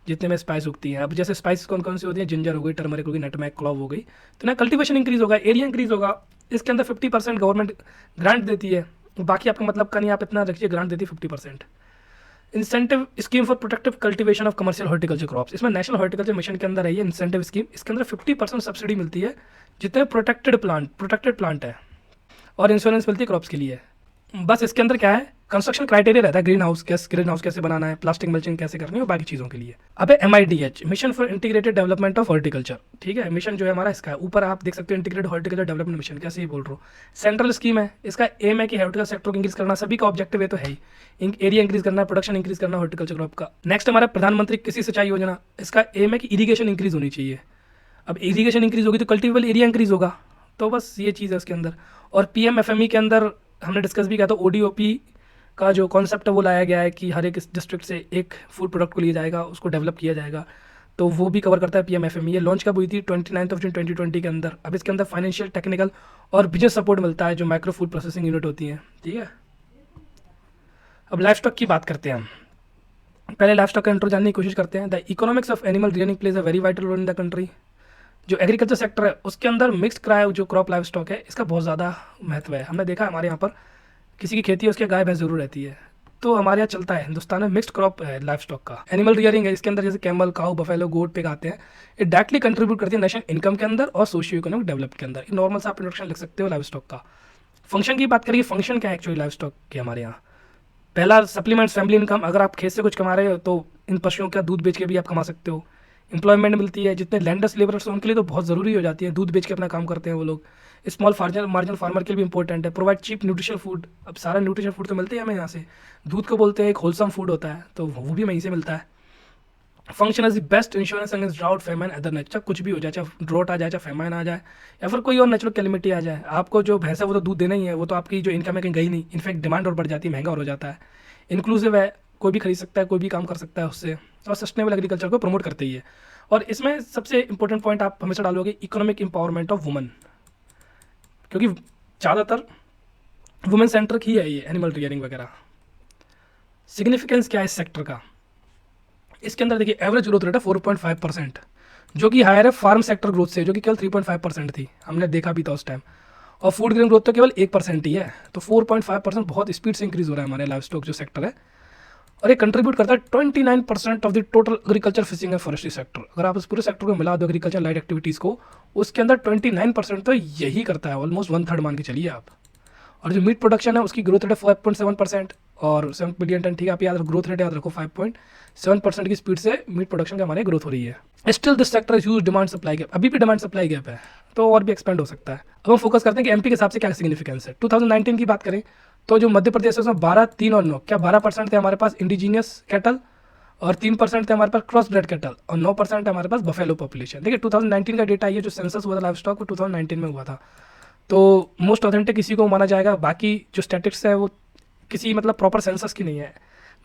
जितने में स्पाइस उगती हैं। अब जैसे स्पाइस कौन कौन सी होती है, जिंजर हो गई, टर्मरिक हो गई, नटमैग, क्लॉव हो गई, तो ना कल्टीवेशन इंक्रीज होगा, एरिया इंक्रीज होगा। इसके अंदर 50% गवर्नमेंट ग्रांट देती है, बाकी आपका मतलब का नहीं, आप इतना रखिए, ग्रांट देती है 50%। Incentive scheme for protective cultivation of commercial horticulture crops, इसमें नेशनल हॉर्टिकल्चर मिशन के अंदर है ये इंसेंटिव स्कीम। इसके अंदर 50% सब्सिडी मिलती है जितने प्रोटेक्टेड प्लांट है, और इंश्योरेंस मिलती है क्रॉप्स के लिए। बस इसके अंदर क्या है, कंस्ट्रक्शन क्राइटेरिया रहता है, ग्रीन हाउस कैसे बनाना है, प्लास्टिक मल्चिंग कैसे करनी है, और बाकी चीज़ों के लिए। अब है MIDH, mission for integrated development of horticulture, ठीक है। मिशन जो है हमारा इसका है, ऊपर आप देख सकते हो इंटीग्रेटेड हॉर्टिकल्चर डेवलपमेंट मिशन, कैसे ही बोल रहा हूँ, सेंट्रल स्कीम है। इसका एम है कि हॉर्टिकल्चर सेक्टर को इंक्रीज करना, सभी का ऑब्जेक्टिव है तो है ही, एरिया इंक्रीज करना, प्रोडक्शन इंक्रीज करना हॉर्टिकल्चर क्रॉप का। नेक्स्ट हमारा प्रधानमंत्री कृषि सिंचाई योजना, इसका एम है कि इरीगेशन इंक्रीज होनी चाहिए। अब इरीगेशन इंक्रीज होगी तो कल्टीवेबल एरिया इंक्रीज होगा, तो बस ये चीज़ है उसके अंदर। और PMFME के अंदर हमने डिस्कस भी किया था, ODOP का जो कॉन्सेप्ट है वो लाया गया है कि हर एक डिस्ट्रिक्ट से एक फूड प्रोडक्ट को लिया जाएगा, उसको डेवलप किया जाएगा। तो वो भी कवर करता है PMFME। ये लॉन्च कब हुई थी? 29 जून 2020 के अंदर। अब इसके अंदर फाइनेंशियल, टेक्निकल और बिजनेस सपोर्ट मिलता है जो माइक्रो फूड प्रोसेसिंग यूनिट होती है, ठीक है। अब लाइफ स्टॉक की बात करते हैं हम। पहले लाइफ स्टॉक का इंट्रो जानने की कोशिश करते हैं। The economics of animal rearing plays a very vital role in the country. जो एग्रीकल्चर सेक्टर है उसके अंदर मिक्स्ड क्राप, जो क्रॉप लाइफ स्टॉक है, इसका बहुत ज़्यादा महत्व है। हमने देखा हमारे यहाँ पर किसी की खेती है उसके गाय भैंस जरूर रहती है, तो हमारे यहाँ चलता है हिंदुस्तान में मिक्स्ड क्रॉप है लाइफ स्टॉक का। एनिमल रियरिंग है, इसके अंदर जैसे कैमल, काऊ, बफेलो, गोट पे आते हैं। ये डायरेक्टली कंट्रीब्यूट करती है नेशनल इनकम के अंदर और सोशियो इकोनॉमिक डेवलप के अंदर। नॉर्मल सा आप इंट्रोडक्शन लिख सकते हो लाइफ स्टॉक का। फंक्शन की बात करिए, फंक्शन क्या है एक्चुअली लाइफ स्टॉक के हमारे यहाँ? पहला, सप्लीमेंट्स फैमिली इनकम। अगर आप खेत से कुछ कमा रहे हो तो इन पशुओं का दूध बेच के भी आप कमा सकते हो। एम्प्लॉयमेंट मिलती है, जितने लैंडर्स लेबरर्स हैं उनके लिए तो बहुत ज़रूरी हो जाती है, दूध बेच के अपना काम करते हैं वो लोग। स्मॉल मार्जिनल फार्मर के लिए भी इंपॉर्टेंट है। Provide cheap nutrition food. अब सारा न्यूट्रिशन फूड तो मिलते हैं हमें यहाँ से। दूध को बोलते हैं एक होलसम फूड होता है, तो वो भी वहीं से मिलता है। Function as the best insurance against drought, famine, other nature. कुछ भी हो जाए, चाहे ड्रॉट आ जाए, चाहे फेमाइन आ जाए, या फिर कोई और नेचुरल कैलिमिटी आ जाए, आपको जो भैंस है वो तो दूध देना ही है, वो तो आपकी जो इनकम है कहीं गई नहीं। इनफैक्ट डिमांड और बढ़ जाती है, महंगा और हो जाता है। इंक्लूसिव है, कोई भी खरीद सकता है, कोई भी काम कर सकता है उससे, और सस्टेनेबल एग्रीकल्चर को प्रमोट करते ही है। और इसमें सबसे इंपॉर्टेंट पॉइंट आप हमेशा डालोगे इकोनॉमिक एम्पावरमेंट ऑफ वुमन, क्योंकि ज़्यादातर वुमेन सेंट्रिक ही है ये एनिमल रियरिंग वगैरह। सिग्निफिकेंस क्या है इस सेक्टर का? इसके अंदर देखिए एवरेज ग्रोथ रेट है 4.5%, जो कि हायर है फार्म सेक्टर ग्रोथ से, जो कि केवल 3.5% थी, हमने देखा भी था उस टाइम। और फूड ग्रेन ग्रोथ तो केवल 1% ही है। तो 4.5% बहुत स्पीड से इंक्रीज हो रहा है हमारे लाइफ स्टॉक जो सेक्टर है। और ये कंट्रीब्यूट करता है 29% of the total agriculture, fishing and forestry sector. अगर आप उस पूरे सेक्टर को मिला दो एग्रीकल्चर लाइट एक्टिविटीज़ को, उसके अंदर 29% तो यही करता है, ऑलमोस्ट 1/3 मान के चलिए आप। और जो मीट प्रोडक्शन है उसकी ग्रोथ रेट है 5.7% और 7 मिलियन टन, ठीक है। आप याद रखो, ग्रोथ रेट याद रखो, 5.7% की स्पीड से मीट प्रोडक्शन का हमारे ग्रोथ हो रही है। Still this sector is huge demand supply gap, अभी भी डिमांड सप्लाई गैप है, तो और भी एक्सपेंड हो सकता है। अब हम फोकस करते हैं कि एमपी के हिसाब से क्या सिग्निफिकेंस है। 2019 की बात करें तो जो मध्य प्रदेश है उसमें 12, 3 और 9, क्या 12% थे हमारे पास इंडिजीनियस कैटल, और 3% थे हमारे पास क्रॉस ब्रेड कैटल, और 9% है हमारे पास बफेलो पॉपुलेशन। देखिए 2019 का डेटा, ये जो सेंसस हुआ था लाइफ स्टॉक, वो 2019 में हुआ था, तो मोस्ट ऑथेंटिक इसी को माना जाएगा। बाकी जो स्टैटिस्टिक्स है वो किसी मतलब प्रॉपर सेंसस की नहीं है,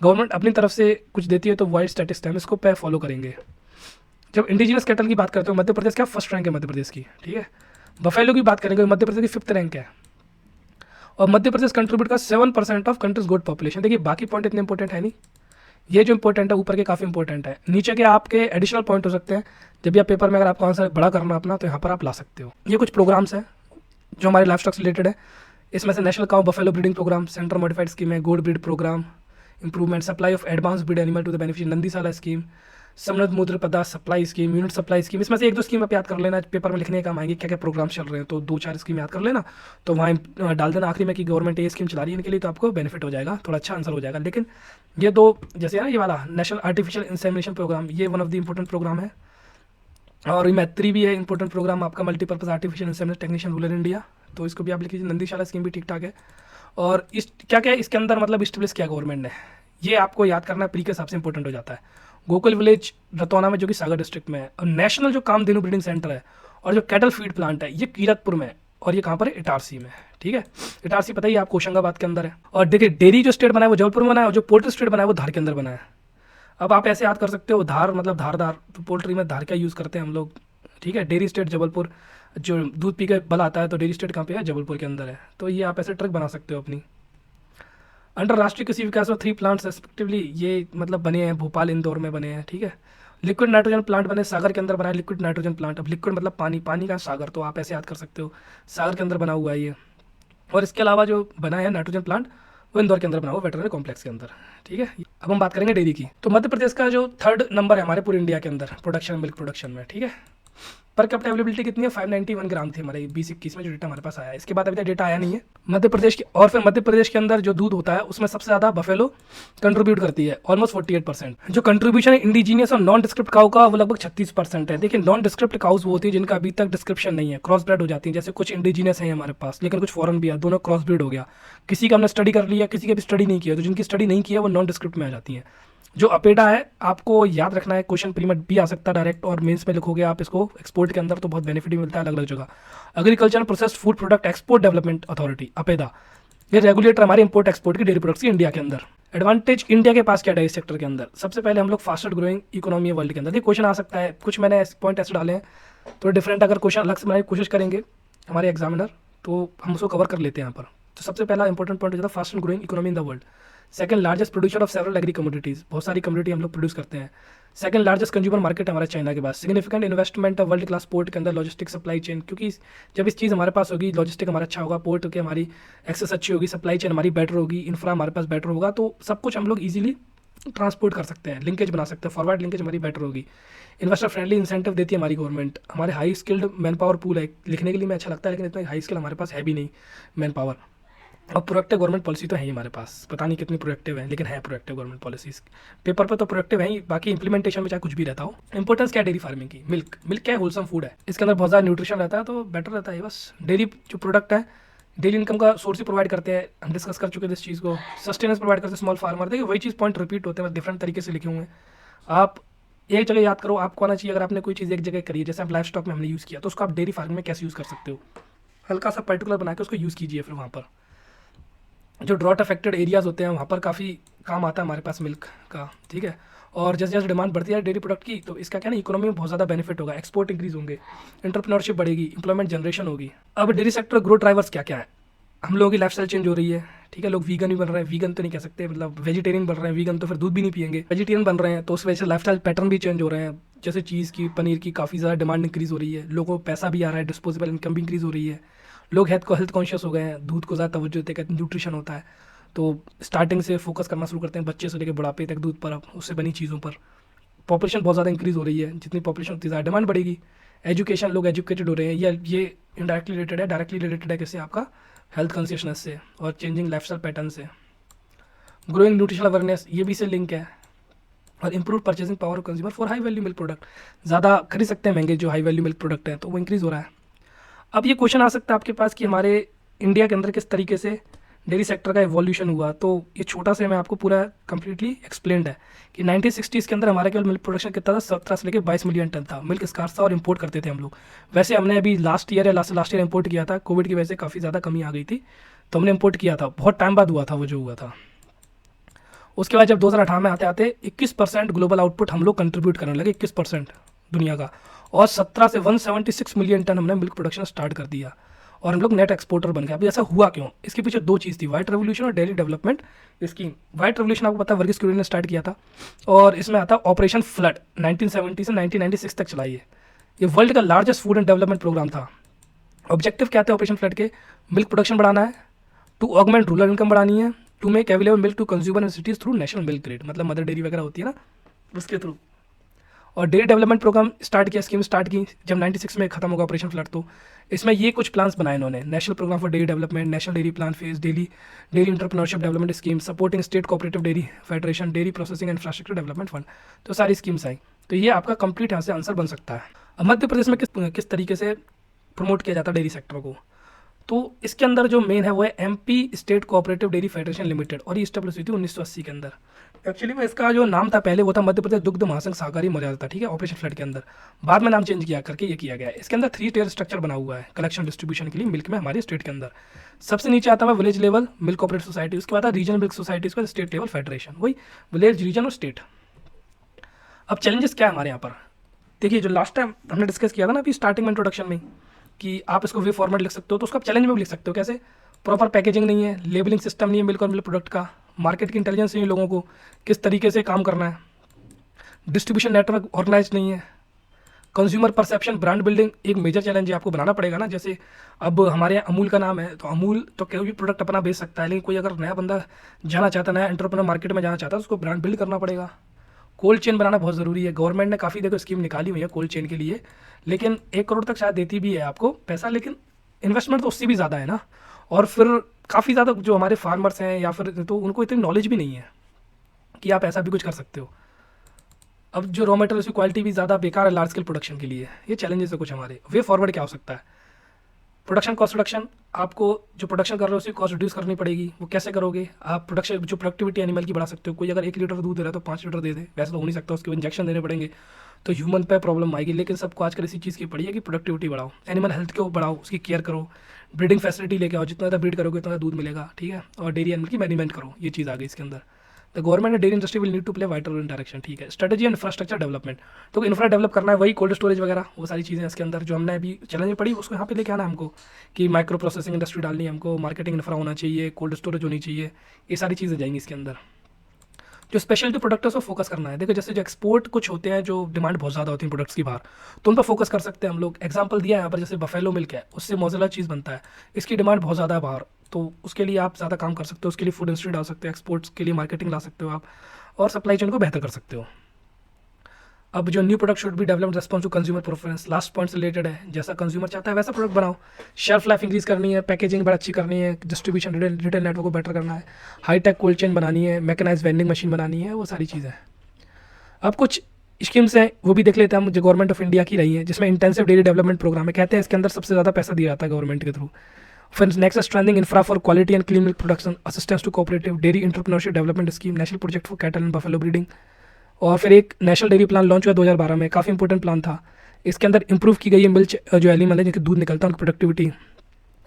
गवर्नमेंट अपनी तरफ से कुछ देती है, तो वाइड स्टैटिस्टिक्स हम इसको पे फॉलो करेंगे। जब इंडिजिनस कैटल की बात करते हो, मध्य प्रदेश क्या फर्स्ट रैंक है मध्य प्रदेश की, ठीक है। बफेलो की बात करेंगे, मध्य प्रदेश की 5th रैंक है, और मध्य प्रदेश कंट्रीब्यूट का 7% ऑफ कंट्रीज गोट पॉपुलेशन। देखिए बाकी पॉइंट इतने इंपॉर्टेंट है नहीं, ये जो इंपॉर्टेंट है ऊपर के काफ़ी इंपॉर्टेंट है, नीचे के आपके एडिशनल पॉइंट हो सकते हैं। जब भी आप पेपर में अगर आपको आंसर बड़ा करना अपना, तो यहाँ पर आप ला सकते हो। ये कुछ प्रोग्राम्स हैं जो हमारे लाइफ स्टॉक से रिलेटेड है। इसमें से national cow buffalo breeding programme, centre modified scheme है, goat breed programme, improvement supply of advance breed animal to the beneficiary, Nandishala scheme, समृद्ध मूत्र पदार्थ supply scheme, unit supply scheme. इसमें से 1-2 स्कीम आप याद कर लेना, पेपर में लिखने का काम आएंगे क्या क्या प्रोग्राम चल रहे हैं, तो 2-4 स्कीम याद कर लेना, तो वहाँ डाल देना आखिरी में कि गवर्नमेंट ये स्कीम चला रही है इनके लिए, तो आपको बेनिफिट हो जाएगा, थोड़ा अच्छा आंसर हो जाएगा। लेकिन ये 2 जैसे है ना, ये वाला नेशनल आर्टिफिशियल इंसेमिनेशन प्रोग्राम, ये one of the important programme है। और मैत्री भी है इंपॉर्टेंट प्रोग्राम आपका, multipurpose artificial insemination technician rural India, तो इसको भी आप लिख लीजिए। नंदीशाला स्कीम भी ठीक ठाक है। और इस क्या क्या है इसके अंदर मतलब इस्टेब्लिश किया गवर्नमेंट ने, ये आपको याद करना प्री के हिसाब से इंपॉर्टेंट हो जाता है। गोकुल विलेज रतौना में, जो कि सागर डिस्ट्रिक्ट में है, और नेशनल जो कामधेनु ब्रीडिंग सेंटर है, और जो कैटल फीड प्लांट है, ये कीरतपुर में है, और ये कहाँ पर है? इटारसी में, ठीक है। इटारसी पता ही आपको होशंगाबाद के अंदर है। और देखिए डेयरी जो स्टेट बना है वो जबलपुर में बना है, और जो पोल्ट्री स्टेट बना है वो धार के अंदर बना है। अब आप ऐसे याद कर सकते हो, धार मतलब धारदार, तो पोल्ट्री में धार का यूज़ करते हैं हम लोग, ठीक है। डेयरी स्टेट जबलपुर, जो दूध पी के बल आता है, तो डेयरी स्टेट कहाँ पे है? जबलपुर के अंदर है। तो ये आप ऐसे ट्रक बना सकते हो अपनी। अंडर राष्ट्रीय कृषि विकास में 3 प्लांट्स रेस्पेक्टिवली ये मतलब बने हैं, भोपाल इंदौर में बने हैं, ठीक है। लिक्विड नाइट्रोजन प्लांट बने, सागर के अंदर बना है लिक्विड नाइट्रोजन प्लांट। अब लिक्विड मतलब पानी, पानी का सागर, तो आप ऐसे याद कर सकते हो, सागर के अंदर बना हुआ है ये। और इसके अलावा जो बना है नाइट्रोजन प्लांट, वो इंदौर के अंदर बना हुआ वेटरनरी कॉम्प्लेक्स के अंदर, ठीक है। अब हम बात करेंगे डेयरी की, तो मध्य प्रदेश का जो 3rd नंबर है हमारे पूरे इंडिया के अंदर प्रोडक्शन, मिल्क प्रोडक्शन में, ठीक है। पर कैपिटा अवेलेबिलिटी कितनी है? 591 ग्राम थी हमारे 2021 में, जो डेटा हमारे पास आया है। इसके बाद अभी तक डेटा आया नहीं है मध्य प्रदेश की। और फिर मध्य प्रदेश के अंदर जो दूध होता है उसमें सबसे ज़्यादा बफेलो कंट्रीब्यूट करती है, ऑलमोस्ट 48%। जो कंट्रीब्यूशन है इंडिजीनियस और नॉन डिस्क्रिप्ट काउ का, वो लगभग 36% है। देखिए नॉन डिस्क्रिप्ट काउस वो होती है जिनका अभी तक डिस्क्रिप्शन नहीं है, क्रॉस ब्रेड हो जाती है। जैसे कुछ इंडिजीनियस है हमारे पास, लेकिन कुछ फॉरेन भी है, दोनों क्रॉस ब्रीड हो गया। किसी का हमने स्टडी कर लिया, किसी का भी स्टडी नहीं किया, तो जिनकी स्टडी नहीं किया वो नॉन डिस्क्रिप्ट में आ जाती है। जो अपेडा है आपको याद रखना है, क्वेश्चन प्री में भी आ सकता है डायरेक्ट, और मेंस में लिखोगे आप इसको एक्सपोर्ट के अंदर, तो बहुत बेनिफिट भी मिलता है अलग अलग जगह। Agriculture processed food product export development authority, APEDA, ये रेगुलेटर हमारे इंपोर्ट एक्सपोर्ट की डेयरी प्रोडक्ट्स की इंडिया के अंदर। एडवांटेज इंडिया के पास क्या डेयरी सेक्टर के अंदर? सबसे पहले हम लोग फास्टर ग्रोइंग इकोनॉमी है वर्ल्ड के अंदर। ये क्वेश्चन आ सकता है, कुछ मैंने पॉइंट ऐसे डाले हैं तो डिफरेंट, अगर क्वेश्चन अलग से बनाने की कोशिश करेंगे हमारे एग्जामिनर तो हम उसको कवर कर लेते हैं यहाँ पर। तो सबसे पहला इंपॉर्टेंट पॉइंट हो जाता है fast and growing economy in the world. Second largest producer of several agri commodities, बहुत सारी कमोडिटी हम लोग प्रोड्यूस करते हैं। सेकंड लार्जेस्ट कंज्यूमर मार्केट हमारा चाइना के पास। Significant investment world class port के अंदर, लॉजिस्टिक सप्लाई चेन, क्योंकि जब इस चीज़ हमारे पास होगी, लॉजिस्टिक हमारा अच्छा होगा, पोर्ट की हमारी एक्सेस अच्छी होगी, सप्लाई चेन हमारी बेटर होगी, इंफ्रा हमारे पास बेटर होगा, तो सब कुछ हम लोग ईजिली ट्रांसपोर्ट कर सकते हैं, लिंकेज बना सकते हैं, फॉरवर्ड लिंकेज हमारी बेटर होगी। इन्वेस्टर फ्रेंडली इंसेंटिव देती है हमारी गवर्नमेंट। हमारे high skilled man power pool है, लिखने के लिए मैं अच्छा लगता है लेकिन इतना हाई स्किल हमारे पास है भी नहीं मैन पावर। और प्रोएक्टिव गवर्नमेंट पॉलिसी तो है ही हमारे पास, पता नहीं कितनी प्रोएक्टिव है लेकिन है प्रोएक्टिव गवर्नमेंट पॉलिसीज। पेपर पे तो प्रोएक्टिव है ही, बाकी इंप्लीमेंटेशन में चाहे कुछ भी रहता हो। इंपॉर्टेंस क्या है डेयरी फार्मिंग की? मिल्क क्या है? होलसम फूड है, इसके अंदर बहुत ज़्यादा न्यूट्रिशन रहता है तो बेटर रहता है। बस डेयरी जो प्रोडक्ट है डेली इनकम का सोर्स ही प्रोवाइड करते हैं, हम डिस्कस कर चुके हैं इस चीज़ को। सस्टेनेंस प्रोवाइड करते हैं स्मॉल फार्मर। देखिए वही चीज़ पॉइंट रिपीट होते हैं, बस डिफरेंट तरीके से लिखे हुए हैं। आप एक जगह याद करो, आपको आना चाहिए। अगर आपने कोई चीज़ एक जगह करी है, जैसे आप लाइफ स्टॉक में हमने यूज़ किया, तो उसको आप डेयरी फार्मिंग में कैसे यूज़ कर सकते हो, हल्का सा पर्टिकुलर बना के उसको यूज़ कीजिए। फिर वहाँ पर जो ड्रॉट अफेक्टेड एरियाज़ होते हैं वहाँ पर काफ़ी काम आता है हमारे पास मिल्क का, ठीक है। और जैसे जैसे डिमांड बढ़ती है डेयरी प्रोडक्ट की, तो इसका क्या ना इकोनॉमी में बहुत ज़्यादा बेनिफिट होगा, एक्सपोर्ट इंक्रीज होंगे, एंटरप्रेन्योरशिप बढ़ेगी, इंप्लॉयमेंट जनरेशन होगी। अब डेयरी सेक्टर ग्रोथ ड्राइवर्स क्या क्या है? हम लोगों की लाइफस्टाइल चेंज हो रही है, ठीक है। लोग वीगन भी बन रहे हैं, वीगन तो नहीं कह सकते, मतलब वेजिटेरियन बन रहे हैं। वीगन तो फिर दूध भी नहीं पियेंगे, वेजिटेरियन बन रहे हैं, तो उस वजह से लाइफस्टाइल पैटर्न भी चेंज हो रहे हैं। जैसे चीज़ की, पनीर की काफ़ी ज़्यादा डिमांड इंक्रीज़ हो रही है, लोगों को पैसा भी आ रहा है, डिस्पोजेबल इनकम भी इंक्रीज़ हो रही है। लोग हेल्थ कॉन्शियस हो गए हैं, दूध को ज़्यादा तवज्जो देते हैं, न्यूट्रिशन होता है तो स्टार्टिंग से फोकस करना शुरू करते हैं, बच्चे से लेकर बुढ़ापे तक दूध पर, उससे बनी चीज़ों पर। पॉपुलेशन बहुत ज़्यादा इंक्रीज़ हो रही है, जितनी पॉपुलेशन उतनी ज़्यादा डिमांड बढ़ेगी। एजुकेशन, लोग एजुकेटेड हो रहे हैं, या ये इनडायरेक्टली रिलेटेड है, डायरेक्टली रिलेटेड है कैसे आपका हेल्थ कॉन्शियसनेस से और चेंजिंग लाइफस्टाइल पैटर्न से। ग्रोइंग न्यूट्रिशनल अवेयरनेस, ये भी से लिंक है। और improve purchasing power consumer for high value milk product, ज़्यादा खरीद सकते हैं महंगे जो हाई वैल्यू मिल्क प्रोडक्ट हैं, तो वो इंक्रीज़ हो रहा है। अब ये क्वेश्चन आ सकता है आपके पास कि हमारे इंडिया के अंदर किस तरीके से डेयरी सेक्टर का एवोल्यूशन हुआ। तो ये छोटा से मैं आपको पूरा कंप्लीटली एक्सप्लेन्ड है कि 1960s के अंदर हमारे केवल मिल्क प्रोडक्शन कितना था, 17 से लेकर 22 मिलियन टन था। मिल्क स्कार्स था और इंपोर्ट करते थे हम लोग। वैसे हमने अभी लास्ट ईयर इंपोर्ट किया था, कोविड की वजह से काफ़ी ज़्यादा कमी आ गई थी, तो हमने इंपोर्ट किया था, बहुत टाइम बाद हुआ था वो जो हुआ था। उसके बाद जब 2018 में आते आते 21% ग्लोबल आउटपुट हम लोग कंट्रीब्यूट करने लगे, 21% दुनिया का, और 17 से 176 मिलियन टन हमने मिल्क प्रोडक्शन स्टार्ट कर दिया और हम लोग नेट एक्सपोर्टर बन गए। अभी ऐसा हुआ क्यों? इसके पीछे दो चीज़ थी, व्हाइट रेवोल्यूशन और dairy development scheme. White revolution आपको पता है वर्गीस कुरियन ने स्टार्ट किया था, और इसमें आता ऑपरेशन फ्लड 1970 से 1996 तक चलाई है। ये वर्ल्ड का largest food and development programme था। ऑब्जेक्टिव क्या थे ऑपरेशन फ्लड के? मिल्क प्रोडक्शन बढ़ाना है, टू ऑगमेंट रूरल इनकम बढ़ानी है, to make available milk to consumer in cities through national milk grid, मतलब मदर डेयरी वगैरह होती है ना, उसके थ्रू। और डेयरी डेवलपमेंट प्रोग्राम स्टार्ट किया, स्कीम स्टार्ट की जब 96 में खत्म होगा ऑपरेशन फ्लड। तो इसमें ये कुछ प्लान्स बनाए इन्होंने, national programme for dairy development, national dairy plan phase, dairy entrepreneurship development scheme, supporting state cooperative dairy federation, dairy processing infrastructure development fund, तो सारी स्कीम्स आई। तो ये आपका कंप्लीट यहाँ से आंसर बन सकता है। अब मध्य प्रदेश में किस तरीके से प्रमोट किया जाता है डेयरी सेक्टर को? तो इसके अंदर जो मेन है वो है MP state cooperative dairy federation limited, और ये स्टेब्लिश हुई थी 1980 के अंदर। एक्चुअली में इसका जो नाम था पहले वो था मध्य प्रदेश दुग्ध महासंघ सहकारी मर्यादा था, ठीक है, ऑपरेशन फ्लड के अंदर। बाद में नाम चेंज किया करके ये किया गया है। इसके अंदर 3 टियर स्ट्रक्चर बना हुआ है कलेक्शन डिस्ट्रीब्यूशन के लिए मिल्क में हमारे स्टेट के अंदर। सबसे नीचे आता है village level milk cooperative society, उसके बाद रीजनल मिल्क सोसाइटी, उसके बाद स्टेट लेवल फेडरेशन, वही विलेज, रीजन और स्टेट। अब चैलेंजेस क्या है हमारे यहाँ पर? देखिए जो लास्ट टाइम हमने डिस्कस किया था ना अभी स्टार्टिंग में इंट्रोडक्शन में, कि आप इसको वे फॉर्मेट लिख सकते हो, तो उसको आप चैलेंज में भी लिख सकते हो। कैसे? प्रॉपर पैकेजिंग नहीं है, लेबलिंग सिस्टम नहीं है मिल्क और मिल्क प्रोडक्ट का, मार्केट की इंटेलिजेंस नहीं है लोगों को किस तरीके से काम करना है, डिस्ट्रीब्यूशन नेटवर्क ऑर्गेनाइज नहीं है, कंज्यूमर परसेप्शन, ब्रांड बिल्डिंग एक मेजर चैलेंज है, आपको बनाना पड़ेगा ना। जैसे अब हमारे यहाँ अमूल का नाम है, तो अमूल तो कोई भी प्रोडक्ट अपना बेच सकता है, लेकिन कोई अगर नया बंदा जाना चाहता है, नया एंटरप्रेन्योर मार्केट में जाना चाहता है, उसको ब्रांड बिल्ड करना पड़ेगा। कोल्ड चेन बनाना बहुत ज़रूरी है। गवर्नमेंट ने काफ़ी देखो स्कीम निकाली हुई है कोल्ड चेन के लिए, लेकिन 1 करोड़ तक शायद देती भी है आपको पैसा, लेकिन इन्वेस्टमेंट तो उससे भी ज़्यादा है ना। और फिर काफ़ी ज़्यादा जो हमारे फार्मर्स हैं या फिर तो उनको इतनी नॉलेज भी नहीं है कि आप ऐसा भी कुछ कर सकते हो। अब जो रॉ मटेरियल की क्वालिटी भी ज़्यादा बेकार है लार्ज स्केल प्रोडक्शन के लिए। ये चैलेंजेस है कुछ हमारे। वे फॉरवर्ड क्या हो सकता है? प्रोडक्शन कॉस्ट रिडक्शन, आपको जो प्रोडक्शन कर रहे हो उसकी कॉस्ट रिड्यूस करनी पड़ेगी। वो कैसे करोगे? आप प्रोडक्शन जो प्रोडक्टिविटी एनिमल की बढ़ा सकते हो। कोई अगर 1 लीटर दूध दे रहा है तो 5 लीटर दे दे, वैसे तो हो नहीं सकता, उसके इंजेक्शन देने पड़ेंगे, तो ह्यूमन पे प्रॉब्लम आएगी। लेकिन सबको आजकल इसी चीज़ की पड़ी है कि प्रोडक्टिविटी बढ़ाओ, एनिमल हेल्थ को बढ़ाओ, उसकी केयर करो, ब्रीडिंग फैसिलिटी लेके आओ, जितना ज़्यादा ब्रीड करोगे उतना दूध मिलेगा, ठीक है। और डेयरी एनिमल की मैनेजमेंट करो, ये चीज़ आ गई इसके अंदर। The government and dairy industry will need to play vital role in direction, ठीक है। स्ट्रेटजी एंड इंफ्रास्ट्रक्चर डेवलपमेंट, तो इंफ्रा डेवलप करना है, वही कोल्ड स्टोरेज वगैरह वो सारी चीज़ें इसके अंदर जो हमने अभी चैलेंज में पढ़ी उसको यहाँ पे लेके आना है हमको, कि माइक्रो प्रोसेसिंग इंडस्ट्री डालनी है हमको, मार्केटिंग इंफ्रा होना चाहिए, कोल्ड स्टोरेज होनी चाहिए, ये सारी चीज़ें जाएंगी इसके अंदर। जो स्पेशलिटी प्रोडक्ट है उस पर फोकस करना है। देखो जैसे जो एक्सपोर्ट कुछ होते हैं जो डिमांड बहुत ज़्यादा होती है प्रोडक्ट्स की बाहर, तो उन पर फोकस कर सकते हैं हम लोग। एग्जांपल दिया है यहाँ पर, जैसे बफेलो मिल्क है, उससे मोज़रेला चीज़ बनता है, इसकी डिमांड बहुत ज़्यादा है बाहर, तो उसके लिए आप ज़्यादा काम कर सकते हो, उसके लिए फूड इंडस्ट्री डाल सकते हो, एक्सपोर्ट्स के लिए मार्केटिंग ला सकते हो आप, और सप्लाई चेन को बेहतर कर सकते हो। अब जो new product should be developed response to consumer preference, last point से रिलेटेड है, जैसा कंज्यूमर चाहता है वैसा प्रोडक्ट बनाओ। शेल्फ लाइफ इंक्रीज करनी है, पैकेजिंग बड़ी अच्छी करनी है, डिस्ट्रीब्यूशन रिटेल नेटवर्क को बेटर करना है, हाई टेक कोल्ड चेन बनानी है, मैकेनाइज वेंडिंग मशीन बनानी है, वो सारी चीज़ें। अब कुछ स्कीम्स हैं वो भी देख लेते हैं हम, जो गवर्नमेंट ऑफ इंडिया की रही है, जिसमें इंटेंसिव डेयरी डेवलपमेंट प्रोग्राम है, कहते हैं इसके अंदर सबसे ज़्यादा पैसा दिया जाता है गवर्नमेंट के थ्रू। फिर next strengthening infra for quality and clean milk production, assistance to cooperative dairy entrepreneurship development scheme, national project for cattle and buffalo breeding. और फिर एक नेशनल डेयरी प्लान लॉन्च हुआ 2012 में, काफ़ी इंपॉर्टेंट प्लान था। इसके अंदर इंप्रूव की गई है मिल्क जो एनिमल है जिनके दूध निकलता है उनकी प्रोडक्टिविटी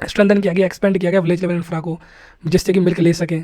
स्ट्रेंथन किया गया, एक्सपेंड किया गया विलेज लेवल इंफ्रा को, जिससे कि मिल्क ले सकें।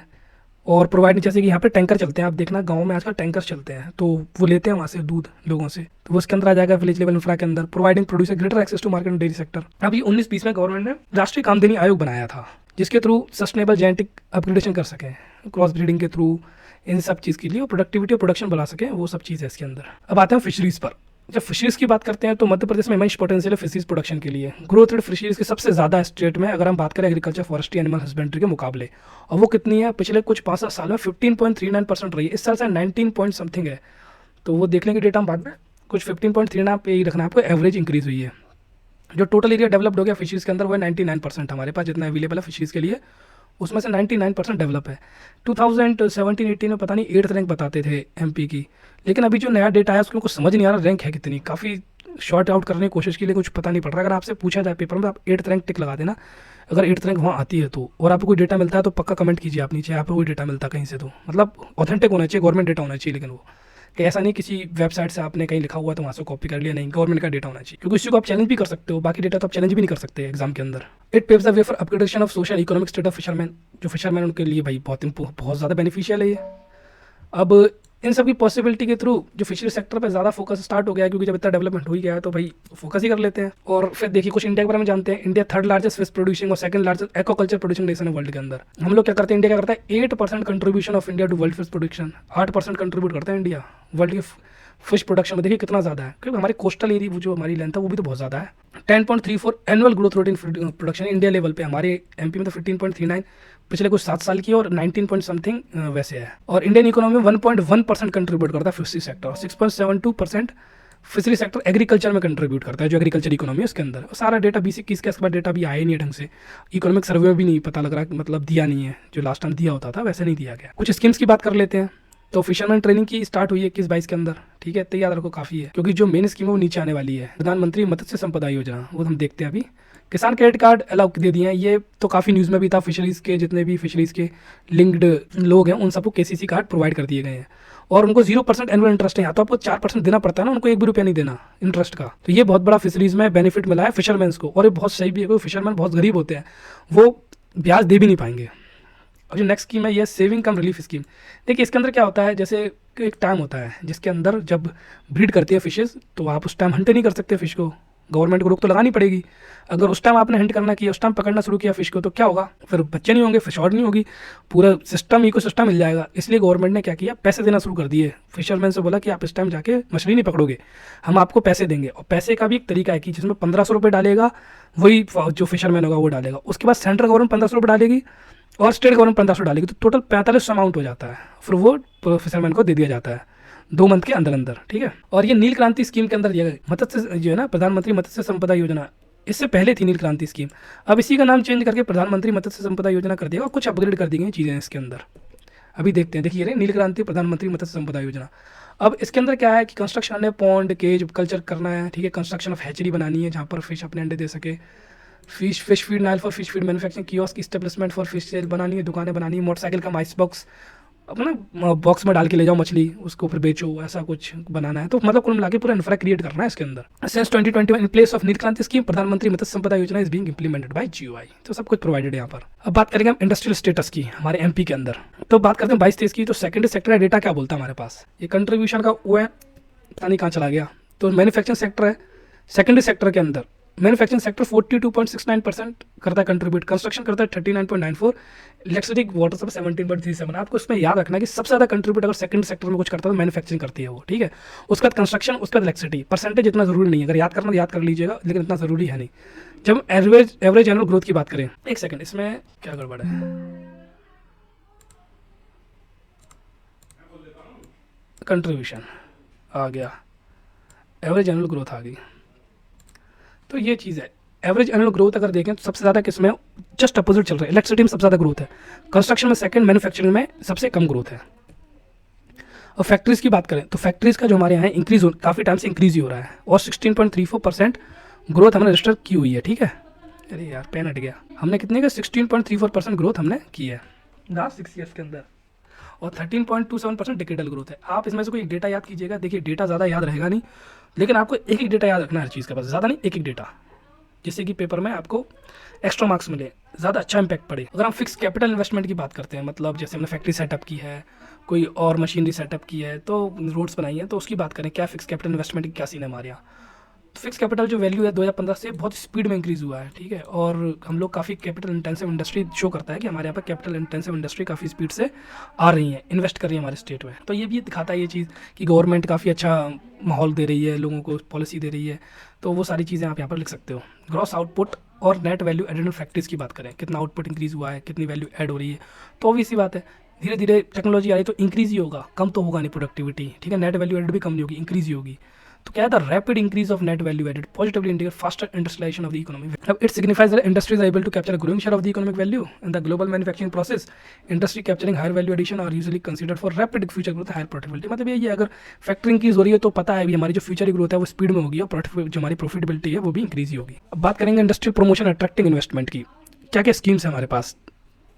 और प्रोवाइड, जैसे कि यहाँ पे टैंकर चलते हैं, आप देखना गाँव में आजकल टैंकर चलते हैं, तो वो लेते हैं वहाँ से दूध लोगों से, तो वो उसके अंदर आ जाएगा विलेज लेवल इंफ्रा के अंदर। Providing producer greater access to market and dairy sector. अभी 19-20 में गवर्नमेंट ने राष्ट्रीय कामधेनु आयोग बनाया था, जिसके थ्रू सस्टेनेबल जेनेटिक अपग्रेडेशन कर सकें क्रॉस ब्रीडिंग के थ्रू, इन सब चीज़ के लिए, और प्रोडक्टिविटी और प्रोडक्शन बढ़ा सकें, वो सब चीज़ है इसके अंदर। अब आते हैं फिशरीज़ पर। जब फिशरीज़ की बात करते हैं तो मध्य प्रदेश में इमेंस पोटेंशियल है फिशरीज प्रोडक्शन के लिए। ग्रोथ रेट फिशरीज़ की सबसे ज़्यादा स्टेट में अगर हम बात करें एग्रीकल्चर, फॉरेस्ट्री, एनिमल हस्बेंड्री के मुकाबले, और वो कितनी है, पिछले कुछ 5-7 साल में 15.39% रही है, इस साल से 19 पॉइंट समथिंग है। तो वो देख लेंगे डेटा हम बाद में, कुछ 15.39 पे ही रखना है आपको, एवरेज इंक्रीज हुई है। जो टोटल एरिया डेवलप्ड हो गया फिशरीज़ के अंदर वो 99% हमारे पास जितना अवेलेबल है फिशरीज़ के लिए, उसमें से 99% डेवलप है। 2017-18 में पता नहीं 8th रैंक बताते थे एमपी की, लेकिन अभी जो नया डेटा आया उसमें कुछ समझ नहीं आ रहा रैंक है कितनी। काफ़ी शॉर्ट आउट करने की कोशिश की, लेकिन कुछ पता नहीं पड़ रहा। अगर आपसे पूछा जाए पेपर में, आप 8th रैंक टिक लगा देना अगर 8th रैंक वहाँ आती है तो, और आपको कोई डेटा मिलता है तो पक्का कमेंट कीजिए आप नीचे, आपको कोई डेटा मिलता है कहीं से तो, मतलब ऑथेंटिक होना चाहिए, गवर्नमेंट डेटा होना चाहिए। लेकिन वो कि ऐसा नहीं किसी वेबसाइट से आपने कहीं लिखा हुआ तो वहाँ से कॉपी कर लिया, नहीं, गवर्नमेंट का डेटा होना चाहिए, क्योंकि इसी को आप चैलेंज भी कर सकते हो, बाकी डेटा तो आप चैलेंज भी नहीं कर सकते एग्जाम के अंदर। It paves the way for upgradation of social economic state of fisherman, जो फिशरमैन उनके लिए भाई बहुत ज़्यादा बेनिफिशियल है ये। अब इन सब की पॉसिबिलिटी के थ्रू जो फिशरी सेक्टर पे ज़्यादा फोकस स्टार्ट हो गया है, क्योंकि जब इतना डेवलपमेंट हो ही गया है तो भाई फोकस ही कर लेते हैं। और फिर देखिए कुछ इंडिया के बारे में जानते हैं। India 3rd largest fish producing और 2nd largest aquaculture producing nation है वर्ल्ड के अंदर। हम लोग क्या करते हैं, इंडिया क्या करता है, 8% contribution of India to world fish production, 8% contribute करता है इंडिया वर्ल्ड के फिश प्रोडक्शन में। देखिए कितना ज़्यादा है, क्योंकि हमारे कोस्टल एरिया वो जो हमारी लेंथ है वो भी तो बहुत ज़्यादा है। 10.34 annual growth rate in production India level पे, हमारे एमपी में तो 15.39 पिछले कुछ 7 साल की, और 19 पॉइंट समथिंग वैसे है। और इंडियन इकोनॉमी में 1.1% कंट्रीब्यूट करता है फिशरी सेक्टर, और 6.72% फिशरी सेक्टर एग्रीकल्चर में कंट्रीब्यूट करता है, जो एग्रीकल्चर इकोनॉमी है उसके अंदर। सारा डेटा 20-21 का इसके बाद डेटा भी आया नहीं है ढंग से, इकोनॉमिक सर्वे में भी नहीं पता लग रहा, मतलब दिया नहीं है, जो लास्ट टाइम दिया होता था वैसे नहीं दिया गया। कुछ स्कीम्स की बात कर लेते हैं। तो फिशरमैन ट्रेनिंग की स्टार्ट हुई है 21-22 के अंदर, ठीक है, तो याद रखो काफ़ी है, क्योंकि जो मेन स्कीम है वो नीचे आने वाली है। प्रधानमंत्री मत्स्य संपदा योजना, वो हम देखते हैं अभी। किसान क्रेडिट कार्ड अलाउ दे दिए हैं, ये तो काफ़ी न्यूज़ में भी था। फिशरीज़ के जितने भी फिशरीज़ के लिंक्ड लोग हैं उन सबको केसीसी कार्ड प्रोवाइड कर दिए गए हैं, और उनको 0% एनुअल इंटरेस्ट है। यहाँ तो आपको 4% देना पड़ता है ना, उनको 1 भी रुपया नहीं देना इंटरेस्ट का। तो ये बहुत बड़ा फिशरीज़ में बेनिफिट मिला है फिशरमैन्स को, और ये बहुत सही भी है, क्योंकि फिशरमैन बहुत गरीब होते हैं, वो ब्याज दे भी नहीं पाएंगे। और जो नेक्स्ट स्कीम है ये सेविंग कम रिलीफ स्कीम। देखिए इसके अंदर क्या होता है, जैसे एक टाइम होता है जिसके अंदर जब ब्रीड करती है फिशेज़, तो आप उस टाइम हंट नहीं कर सकते फिश को, गवर्नमेंट को रोक तो लगानी पड़ेगी। अगर उस टाइम आपने हंट करना किया, उस टाइम पकड़ना शुरू किया फिश को, तो क्या होगा, फिर बच्चे नहीं होंगे, फिश और नहीं होगी, पूरा सिस्टम इकोसिस्टम मिल जाएगा। इसलिए गवर्नमेंट ने क्या किया, पैसे देना शुरू कर दिए। फिशरमैन से बोला कि आप इस टाइम जाके मछली नहीं पकड़ोगे, हम आपको पैसे देंगे। और पैसे का भी एक तरीका है कि जिसमें 1500 रुपये डालेगा वही जो फिशरमैन होगा वो डालेगा, उसके बाद सेंट्रल गवर्नमेंट 1500 रुपये डालेगी और स्टेट गवर्नमेंट 1500 डालेगी, तो टोटल 4500 अमाउंट हो जाता है। फिर वो फिशरमैन को दे दिया जाता है 2 मंथ के अंदर अंदर, ठीक है। और ये नील क्रांति स्कीम के अंदर दिया गया मत्स्य जो है ना, प्रधानमंत्री मत्स्य संपदा योजना, इससे पहले थी नील क्रांति स्कीम, अब इसी का नाम चेंज करके प्रधानमंत्री मत्स्य संपदा योजना कर दिया, और कुछ अपग्रेड कर दी गई चीज़ें इसके अंदर। अभी देखते हैं, देखिए नील क्रांति प्रधानमंत्री मत्स्य संपदा योजना। अब इसके अंदर क्या है कि कंस्ट्रक्शन है, पॉन्ड केज कल्चर करना है, ठीक है। कंस्ट्रक्शन ऑफ हैचरी बनानी है जहाँ पर फिश अपने अंडे दे सके। Fish feed mill for fish feed manufacturing kiosk establishment for fish sale बनानी है, दुकानें बनानी है। मोटरसाइकिल का आइस बॉक्स अपना बॉक्स में डाल के ले जाओ मछली, उसको फिर बेचो, ऐसा कुछ बनाना है। तो मतलब कुल मिला के पूरा इंफ्रा क्रिएट करना है इसके अंदर। सिंस 2021 इन प्लेस ऑफ नील क्रांति स्कीम प्रधानमंत्री मत्स्य संपदा योजना is being implemented bye GOI. तो सब कुछ प्रोवाइडेड है यहाँ पर। अब बात करेंगे हम इंडस्ट्रियल स्टेटस की हमारे एमपी के अंदर। तो बात करते हैं 22-23 की। तो सेकेंडरी सेक्टर का डेटा क्या बोलता है हमारे पास, ये कंट्रीब्यूशन का वो है, पता नहीं कहाँ चला गया। तो मैन्युफैक्चरिंग सेक्टर है सेकेंडरी सेक्टर के अंदर। मैन्युफैक्चरिंग सेक्टर 42.69% करता है कंट्रीब्यूट, कंस्ट्रक्शन करता है 39.94, इलेक्ट्रिसिटी वाटर सब 17.37। आपको इसमें याद रखना है कि सबसे ज़्यादा कंट्रीब्यूट अगर सेकंड सेक्टर में कुछ करता है तो मैन्युफैक्चरिंग करती है वो, ठीक है। उसके बाद कंस्ट्रक्शन, उसके बाद इलेक्ट्रिसिटी। परसेंटेज इतना जरूरी नहीं है, अगर याद करना तो याद कर लीजिएगा, लेकिन इतना जरूरी है नहीं। जब एवरेज एनुअल ग्रोथ की बात करें, एक सेकंड, इसमें क्या गड़बड़ है, कंट्रीब्यूशन आ गया, एवरेज एनुअल ग्रोथ आ गई। तो ये चीज़ है, एवरेज एनुअल ग्रोथ अगर देखें तो सबसे ज़्यादा किसमें, जस्ट अपोजिट चल रहा है। इलेक्ट्रिसिटी में सबसे ज़्यादा ग्रोथ है, कंस्ट्रक्शन में सेकंड, मैन्युफैक्चरिंग में सबसे कम ग्रोथ है। और फैक्ट्रीज़ की बात करें तो फैक्ट्रीज़ का जो हमारे यहाँ इंक्रीज हो, काफ़ी टाइम से इंक्रीज ही हो रहा है, और 16.34% ग्रोथ हमने रजिस्टर की हुई है, ठीक है। अरे यार पेन हट गया, हमने कितने का 16.34% ग्रोथ हमने की है लास्ट 6 ईयर्स के अंदर, और 13.27% डिकेडल ग्रोथ है। आप इसमें से कोई एक डेटा याद कीजिएगा, देखिए डेटा ज़्यादा याद रहेगा नहीं, लेकिन आपको एक एक डेटा याद रखना है हर चीज़ का, बस ज़्यादा नहीं, एक एक डेटा, जिससे कि पेपर में आपको एक्स्ट्रा मार्क्स मिले, ज़्यादा अच्छा इंपैक्ट पड़े। अगर हम फिक्स कैपिटल इन्वेस्टमेंट की बात करते हैं, मतलब जैसे हमने फैक्ट्री सेटअप की है, कोई और मशीनरी सेटअप की है, तो रोड्स बनाई है, तो उसकी बात करें क्या फिक्स कैपिटल इन्वेस्टमेंट की क्या सीन है हमारे यहाँ। तो फिक्स कैपिटल जो वैल्यू है 2015 से बहुत स्पीड में इंक्रीज़ हुआ है, ठीक है। और हम लोग काफ़ी कैपिटल इंटेंसिव इंडस्ट्री शो करता है कि हमारे यहाँ पर कैपिटल इंटेंसिव इंडस्ट्री काफ़ी स्पीड से आ रही है, इन्वेस्ट कर रही है हमारे स्टेट में। तो ये भी दिखाता है ये चीज़ कि गवर्नमेंट काफ़ी अच्छा माहौल दे रही है, लोगों को पॉलिसी दे रही है। तो वो सारी चीज़ें आप यहाँ पर लिख सकते हो। ग्रॉस आउटपुट और नेट वैल्यू एडेड फैक्ट्रीज़ की बात करें, कितना आउटपुट इंक्रीज़ हुआ है, कितनी वैल्यू ऐड हो रही है, तो ऑब्वियस सी बात है धीरे धीरे टेक्नोलॉजी आ रही है तो इंक्रीज़ ही होगा, कम तो होगा नहीं प्रोडक्टिविटी, ठीक है। नेट वैल्यू एडेड भी कम नहीं होगी, इंक्रीज़ ही होगी। तो क्या है, the rapid increase of net value added positively indicate faster industrialisation of the economy. अब it signifies that industries are able to capture a growing share of the economic value in the global manufacturing process. Industry capturing higher value addition are usually considered for rapid future growth, higher profitability. मतलब ये अगर फैक्ट्री इंक्रीज हो रही है तो पता है भी हमारी जो फ्यूचर ग्रोथ है वो स्पीड में होगी, और जो हमारी प्रॉफिटेबिलिटी है वो भी इंक्रीज ही होगी। अब बात करेंगे इंडस्ट्रियल प्रमोशन अट्रैक्टिंग इन्वेस्टमेंट की, क्या क्या स्कीम्स है हमारे पास।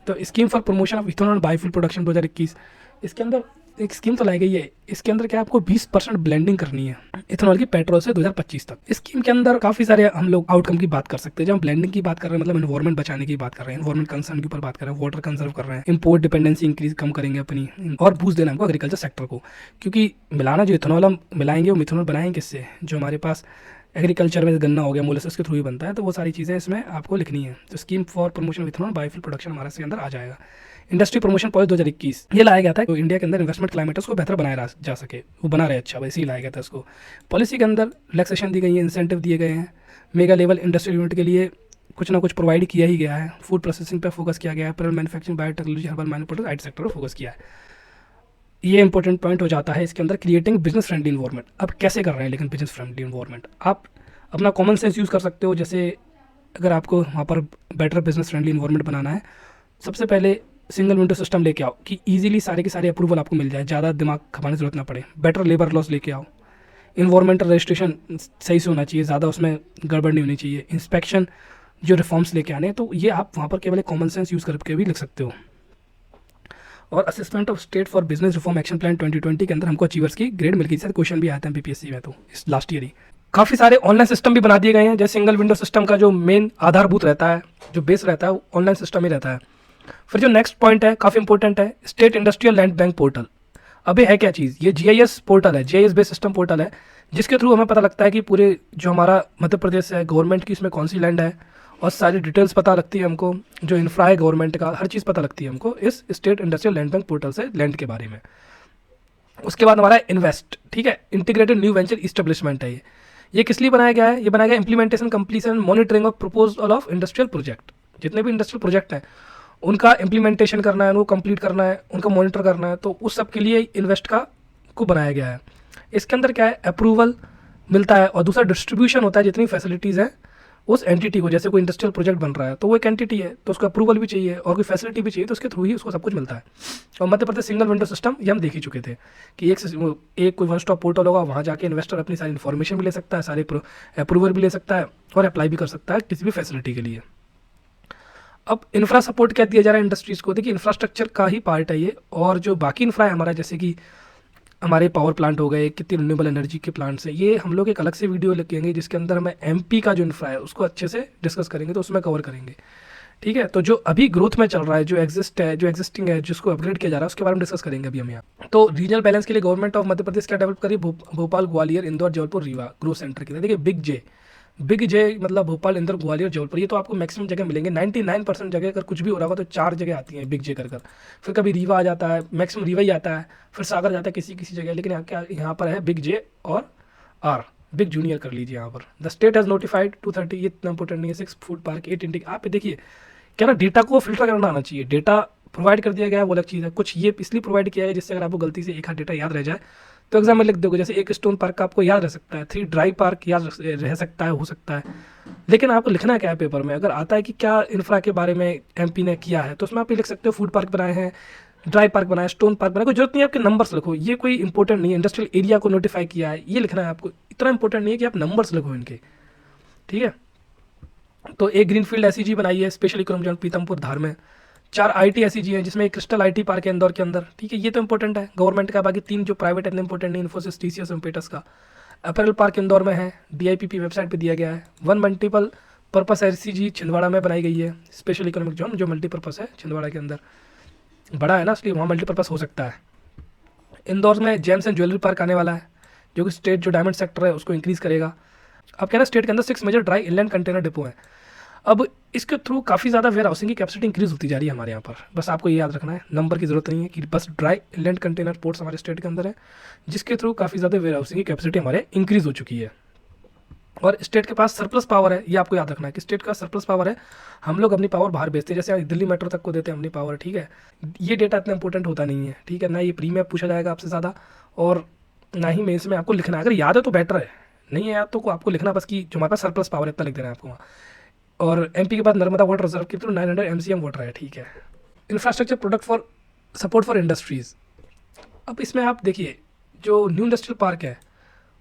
तो scheme for promotion of ethanol and biofuel production 2021, इसके अंदर एक स्कीम तो लाई गई है। इसके अंदर क्या आपको 20% ब्लेंडिंग करनी है इथेनॉल की पेट्रोल से 2025 तक। इस स्कीम के अंदर काफ़ी सारे हम लोग आउटकम की बात कर सकते हैं। जब हम ब्लेंडिंग की बात कर रहे हैं, मतलब एनवायरमेंट बचाने की बात कर रहे हैं, एनवायरमेंट कंसर्न के ऊपर बात कर रहे हैं, वाटर कंजर्व कर रहे हैं, इंपोर्ट डिपेंडेंसी इंक्रीज कम करेंगे अपनी, और बूस्ट देना हमको एग्रीकल्चर सेक्टर को। क्योंकि मिलाना जो इथेनॉल हम मिलाएंगे वो मिथेनॉल बनाएंगे किससे, जो हमारे पास एग्रीकल्चर में गन्ना हो गया, मोलेसिस के थ्रू ही बनता है। तो वो सारी चीज़ें इसमें आपको लिखनी है। तो scheme for promotion of ethanol biofuel production हमारे इसके अंदर आ जाएगा। इंडस्ट्री प्रमोशन पॉलिसी 2021 ये लाया गया था तो इंडिया के अंदर इन्वेस्टमेंट क्लाइमेट उसको बेहतर बनाया जा सके, वो बना रहे अच्छा, वैसे ही लाया गया था उसको। पॉलिसी के अंदर रिलैक्सेशन दी गई है, इंसेंटिव दिए गए हैं, मेगा लेवल इंडस्ट्रियल यूनिट के लिए कुछ ना कुछ प्रोवाइड किया ही गया है। फूड प्रोसेसिंग पर फोकस किया गया है, apparel manufacturing, biotechnology, herbal manufacturing, IT sector पर फोकस किया है। ये इंपॉर्टेंट पॉइंट हो जाता है इसके अंदर, क्रिएटिंग बिजनेस फ्रेंडली इन्वायरमेंट। अब कैसे कर रहे हैं लेकिन बिजनेस फ्रेंडली इन्वायरमेंट, आप अपना कॉमन सेंस यूज़ कर सकते हो। जैसे अगर आपको वहाँ पर बेटर बिजनेस फ्रेंडली इन्वायरमेंट बनाना है, सबसे पहले सिंगल विंडो सिस्टम लेके आओ कि इजीली सारे के सारे अप्रूवल आपको मिल जाए, ज़्यादा दिमाग खपाने की जरूरत ना पड़े। बेटर लेबर लॉस लेके आओ, इन्वायरमेंटल रजिस्ट्रेशन सही से होना चाहिए, ज़्यादा उसमें गड़बड़ नहीं होनी चाहिए, इंस्पेक्शन जो रिफॉर्म्स लेके आने, तो ये आप वहाँ पर केवल कॉमन सेंस यूज़ करके भी लिख सकते हो। और assessment of state for business reform action plan 2020 के अंदर हमको अचीवर्स की ग्रेड मिल गई थी, क्वेश्चन भी आया था बीपीएससी में तो इस लास्ट ईयर ही। काफ़ी सारे ऑनलाइन सिस्टम भी बना दिए गए हैं, जैसे सिंगल विंडो सिस्टम का जो मेन आधारभूत रहता है, जो बेस रहता है, वो ऑनलाइन सिस्टम ही रहता है। फिर जो नेक्स्ट पॉइंट है काफ़ी इंपॉर्टेंट है, state industrial land bank portal. अबे है क्या चीज़, ये जीआईएस पोर्टल है, जीआईएस बेस्ड सिस्टम पोर्टल है, जिसके थ्रू हमें पता लगता है कि पूरे जो हमारा मध्य प्रदेश है गवर्नमेंट की, इसमें कौन सी लैंड है, और सारी डिटेल्स पता लगती है हमको, जो इंफ्रा है गवर्नमेंट का, हर चीज़ पता लगती है हमको इस state industrial land bank portal से, लैंड के बारे में। उसके बाद हमारा इन्वेस्ट, ठीक है, इंटीग्रेटेड न्यू वेंचर इस्टेब्लिशमेंट है। ये किस लिए बनाया गया है, ये बनाया गया implementation, completion, monitoring of proposal of industrial project. जितने भी इंडस्ट्रियल प्रोजेक्ट हैं उनका इम्प्लीमेंटेशन करना है, उनको कंप्लीट करना है, उनका मॉनिटर करना है, तो उस सब के लिए इन्वेस्ट को बनाया गया है। इसके अंदर क्या है, अप्रूवल मिलता है, और दूसरा डिस्ट्रीब्यूशन होता है जितनी फैसिलिटीज़ हैं उस एंटिटी को। जैसे कोई इंडस्ट्रियल प्रोजेक्ट बन रहा है तो वो एक एंटिटी है, तो उसका अप्रूवल भी चाहिए और कोई फैसिलिटी भी चाहिए, तो उसके थ्रू ही उसको सब कुछ मिलता है। और Madhya Pradesh single window system ये हम देख ही चुके थे कि एक कोई वन स्टॉप पोर्टल होगा, वहाँ जाके इन्वेस्टर अपनी सारी इन्फॉर्मेशन भी ले सकता है, सारे अप्रूवल भी ले सकता है और अप्लाई भी कर सकता है किसी भी फैसिलिटी के लिए। अब इंफ्रा सपोर्ट क्या दिया जा रहा है इंडस्ट्रीज़ को, देखिए इंफ्रास्ट्रक्चर का ही पार्ट है ये। और जो बाकी इंफ्रा है हमारा, जैसे कि हमारे पावर प्लांट हो गए, कितनी रिन्यूएबल एनर्जी के प्लांट्स हैं, ये हम लोग एक अलग से वीडियो लेंगे जिसके अंदर हमें एमपी का जो इंफ्रा है उसको अच्छे से डिस्कस करेंगे, तो उसमें कवर करेंगे। ठीक है, तो जो अभी ग्रोथ में चल रहा है, जो एग्जिस्टिंग है, जिसको अपग्रेड किया जा रहा है, उसके बारे में डिस्कस करेंगे अभी हम यहाँ। तो रीजनल बैलेंस के लिए गवर्नमेंट ऑफ मध्य प्रदेश क्या डेवलप करी, भोपाल, ग्वालियर, इंदौर, जबलपुर, रीवा ग्रोथ सेंटर की। देखिए बिग जे मतलब भोपाल, इंदौर, ग्वालियर, जबलपुर, ये तो आपको मैक्सिमम जगह मिलेंगे। 99% जगह अगर कुछ भी हो रहा होगा तो 4 जगह आती हैं बिग जे कर। फिर कभी रीवा आ जाता है, मैक्सिमम रीवा ही आता है, फिर सागर जाता है किसी किसी जगह, लेकिन यहाँ पर है बिग जे और आर, बिग जूनियर कर लीजिए यहाँ पर। द स्टेट हैज़ नोटिफाइड 230, ये इतना इंपॉर्टेंट नहीं है, 6 फूड पार्क, 8 इंडिक। आप देखिए क्या ना, डेटा को फिल्टर करना आना चाहिए। डेटा प्रोवाइड कर दिया गया है वो अलग चीज़ है, कुछ ये इसलिए प्रोवाइड किया है जिससे अगर आपको गलती से एक हाथ डेटा याद रह जाए तो एग्जाम में लिख दोगे। जैसे एक स्टोन पार्क का आपको याद रह सकता है, 3 ड्राई पार्क याद रह सकता है, हो सकता है, लेकिन आपको लिखना क्या है पेपर में। अगर आता है कि क्या इंफ्रा के बारे में एमपी ने किया है तो उसमें आप ये लिख सकते हो फूड पार्क बनाए हैं, ड्राई पार्क बनाया, स्टोन पार्क बनाया, कोई जरूरत नहीं है आपके नंबर्स लिखो, ये कोई इंपॉर्टेंट नहीं है। इंडस्ट्रियल एरिया को नोटिफाई किया है, ये लिखना है आपको, इतना इंपॉर्टेंट नहीं है कि आप नंबर्स लिखो इनके। ठीक है, तो एक ग्रीनफील्ड एसईजी बनाई है स्पेशल इकोनॉमिक जोन पीतमपुर धार में। 4 आईटी एसईजी है जिसमें एक क्रिस्टल आईटी पार्क है इंदौर के अंदर। ठीक है, ये तो इंपॉर्टेंट है गवर्नमेंट का। बाकी 3 जो प्राइवेट है इंपॉर्टेंट नहीं, इन्फोसिस, टीसीएस, इम्पेटस का। अपैरल पार्क इंदौर में है, डीआईपीपी वेबसाइट पे दिया गया है। 1 मल्टीपल पर्पस एसईजी छिंदवाड़ा में बनाई गई है, स्पेशल इकोनॉमिक जोन जो मल्टीपर्पस है छिंदवाड़ा के अंदर, बड़ा है ना इसलिए वहाँ मल्टीपर्पस हो सकता है। इंदौर में जेम्स एंड ज्वेलरी पार्क आने वाला है जो कि स्टेट जो डायमंड सेक्टर है उसको इंक्रीज़ करेगा। अब क्या ना, स्टेट के अंदर 6 major dry inland container depot है। अब इसके थ्रू काफ़ी ज़्यादा वेयर हाउसिंग की कैपेसिटी इंक्रीज होती जा रही है हमारे यहाँ पर। बस आपको ये याद रखना है, नंबर की ज़रूरत नहीं है, कि बस ड्राई इनलैंड कंटेनर पोर्ट्स हमारे स्टेट के अंदर है जिसके थ्रू काफ़ी ज़्यादा वेयर हाउसिंग की कैपेसिटी हमारे इंक्रीज हो चुकी है। और स्टेट के पास सरप्लस पावर है, ये आपको याद रखना है कि स्टेट का सरप्लस पावर है। हम लोग अपनी पावर बाहर बेचते हैं, जैसे दिल्ली मेट्रो तक को देते हैं अपनी पावर। ठीक है, ये डेटा इतना इंपॉर्टेंट होता नहीं है। ठीक है ना, ये प्री में पूछा जाएगा आपसे ज़्यादा, और ना ही मेंस में आपको लिखना है। अगर याद है तो बेटर है, नहीं है याद तो आपको लिखना बस कि जो हमारे पास सरप्लस पावर है इतना लिख देना है आपको वहाँ। और एमपी के पास नर्मदा वाटर रिजर्व के थ्रू 900 MCM वाटर है। ठीक है, infrastructure product for support for industries. अब इसमें आप देखिए जो न्यू इंडस्ट्रियल पार्क है